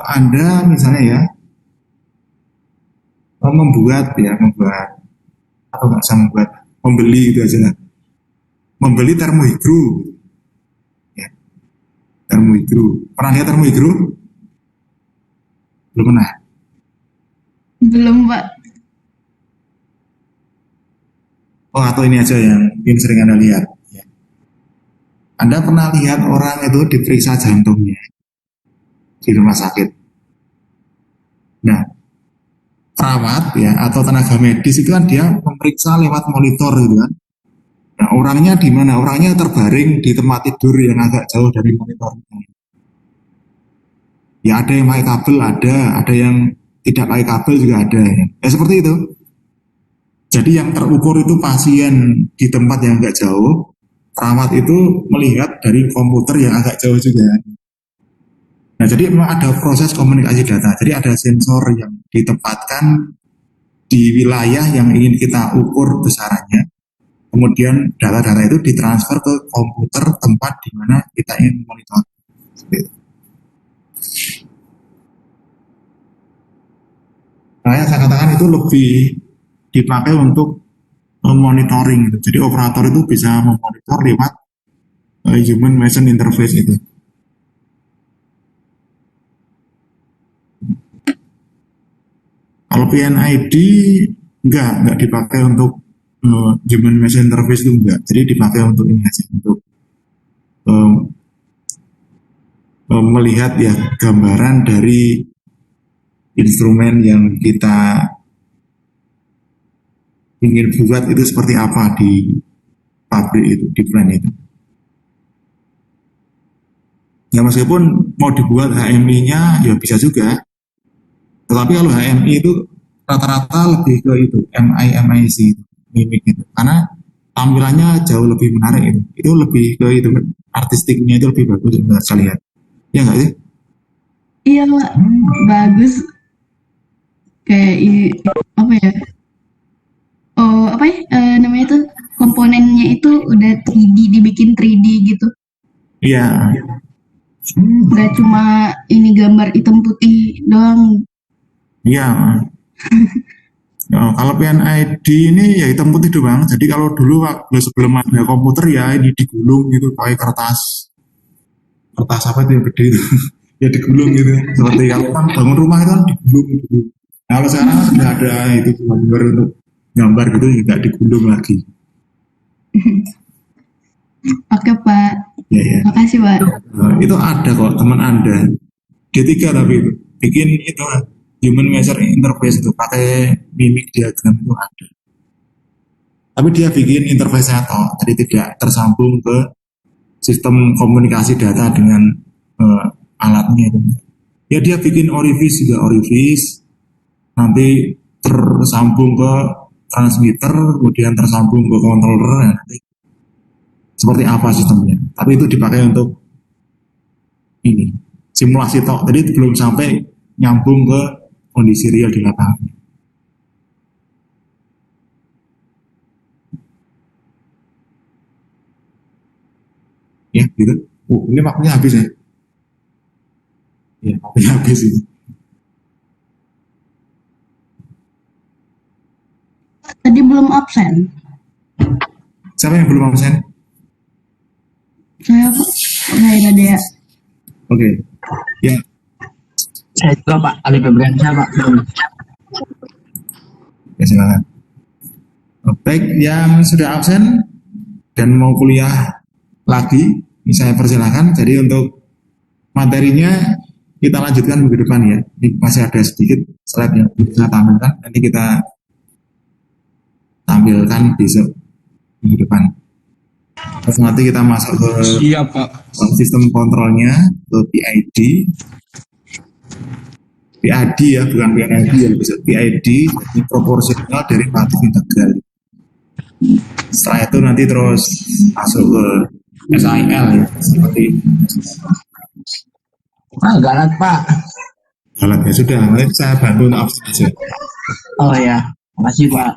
Anda misalnya ya membuat atau nggak bisa membuat, membeli gitu aja lah. Membeli termohidro, ya, termohidro. Pernah lihat termohidro? Belum pernah. Belum Pak. Oh, atau ini aja yang mungkin sering Anda lihat. Ya. Anda pernah lihat orang itu diperiksa jantungnya di rumah sakit. Nah, perawat ya atau tenaga medis itu kan dia memeriksa lewat monitor gitu kan. Nah, orangnya di mana? Orangnya terbaring di tempat tidur yang agak jauh dari monitornya. Ya ada yang pakai kabel, ada yang tidak pakai kabel juga ada. Ya seperti itu. Jadi yang terukur itu pasien di tempat yang agak jauh, perawat itu melihat dari komputer yang agak jauh juga. Nah, jadi memang ada proses komunikasi data. Jadi ada sensor yang ditempatkan di wilayah yang ingin kita ukur besarannya. Kemudian data-data itu ditransfer ke komputer tempat di mana kita ingin monitor. Nah, yang saya katakan itu lebih dipakai untuk monitoring. Jadi operator itu bisa memonitor lewat human machine interface itu. Kalau PNID enggak dipakai untuk human machine interface itu enggak. Jadi dipakai untuk ini aja, untuk melihat ya gambaran dari instrumen yang kita ingin buat itu seperti apa di pabrik itu, di plant itu. Ya meskipun mau dibuat HMI-nya ya bisa juga, tetapi kalau HMI itu rata-rata lebih ke itu MIC mimik itu, karena tampilannya jauh lebih menarik itu. Itu lebih ke itu artistiknya itu lebih bagus menurut saya lihat. Ya nggak sih? Iya Pak, bagus. Kayak apa ya? Oh apa ya? Namanya tuh komponennya itu udah 3D, dibikin 3D gitu. Iya, Nggak cuma ini gambar hitam putih doang. iya. Kalau PNID ini ya hitam putih doang. Jadi kalau dulu waktu sebelum ada komputer ya ini digulung gitu pakai kertas apa itu yang gede itu ya digulung gitu. Seperti kalau kan bangun rumah itu kan digulung gitu. Nah, kalau sekarang kan sudah ada itu gambar untuk gambar gitu tidak digulung lagi. Oke Pak, Ya ya. makasih Pak. Itu ada kok teman Anda. D3 tapi itu bikin itu human measure interface itu pakai mimik diagram itu ada. Tapi dia bikin interface-nya jadi tidak tersambung ke sistem komunikasi data dengan alatnya itu. Ya dia bikin orifice juga orifice, nanti tersambung ke transmitter, kemudian tersambung ke controller, nanti seperti apa sistemnya. Tapi itu dipakai untuk ini simulasi tok. Jadi belum sampai nyambung ke kondisi real di lapangan. Ya, gitu. Ini waktunya habis ya. Ya, waktunya habis ini. Tadi belum absen. Siapa yang belum absen? Saya Pak. Nggak ada ya. Oke. Ya, Saya juga Pak, Ali Febriansyah Pak. ya silakan. Baik, yang sudah absen dan mau kuliah lagi, saya persilahkan. Jadi untuk materinya kita lanjutkan minggu depan ya. Ini masih ada sedikit slide yang bisa tampilkan. Nanti kita tampilkan besok minggu depan. Terus nanti kita masuk ke Siap Pak. sistem kontrolnya, ke PID. PID ya, bukan PNID ya, bisa PID, ini proporsional derivatif integral. Setelah itu nanti terus masuk ke SIL ya, seperti Galat Pak. alat ya sudah, nanti saya bantu untuk absen aja. Oh ya, makasih Pak.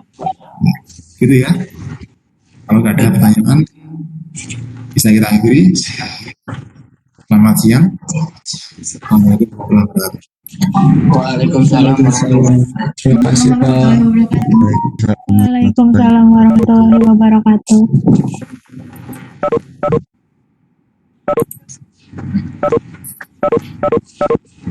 Gitu ya. Kalau nggak ada pertanyaan, bisa kita akhiri. Selamat siang. Assalamualaikum warahmatullahi wabarakatuh. Waalaikumsalam warahmatullahi Terima kasih Pak. Waalaikumsalam warahmatullahi wabarakatuh.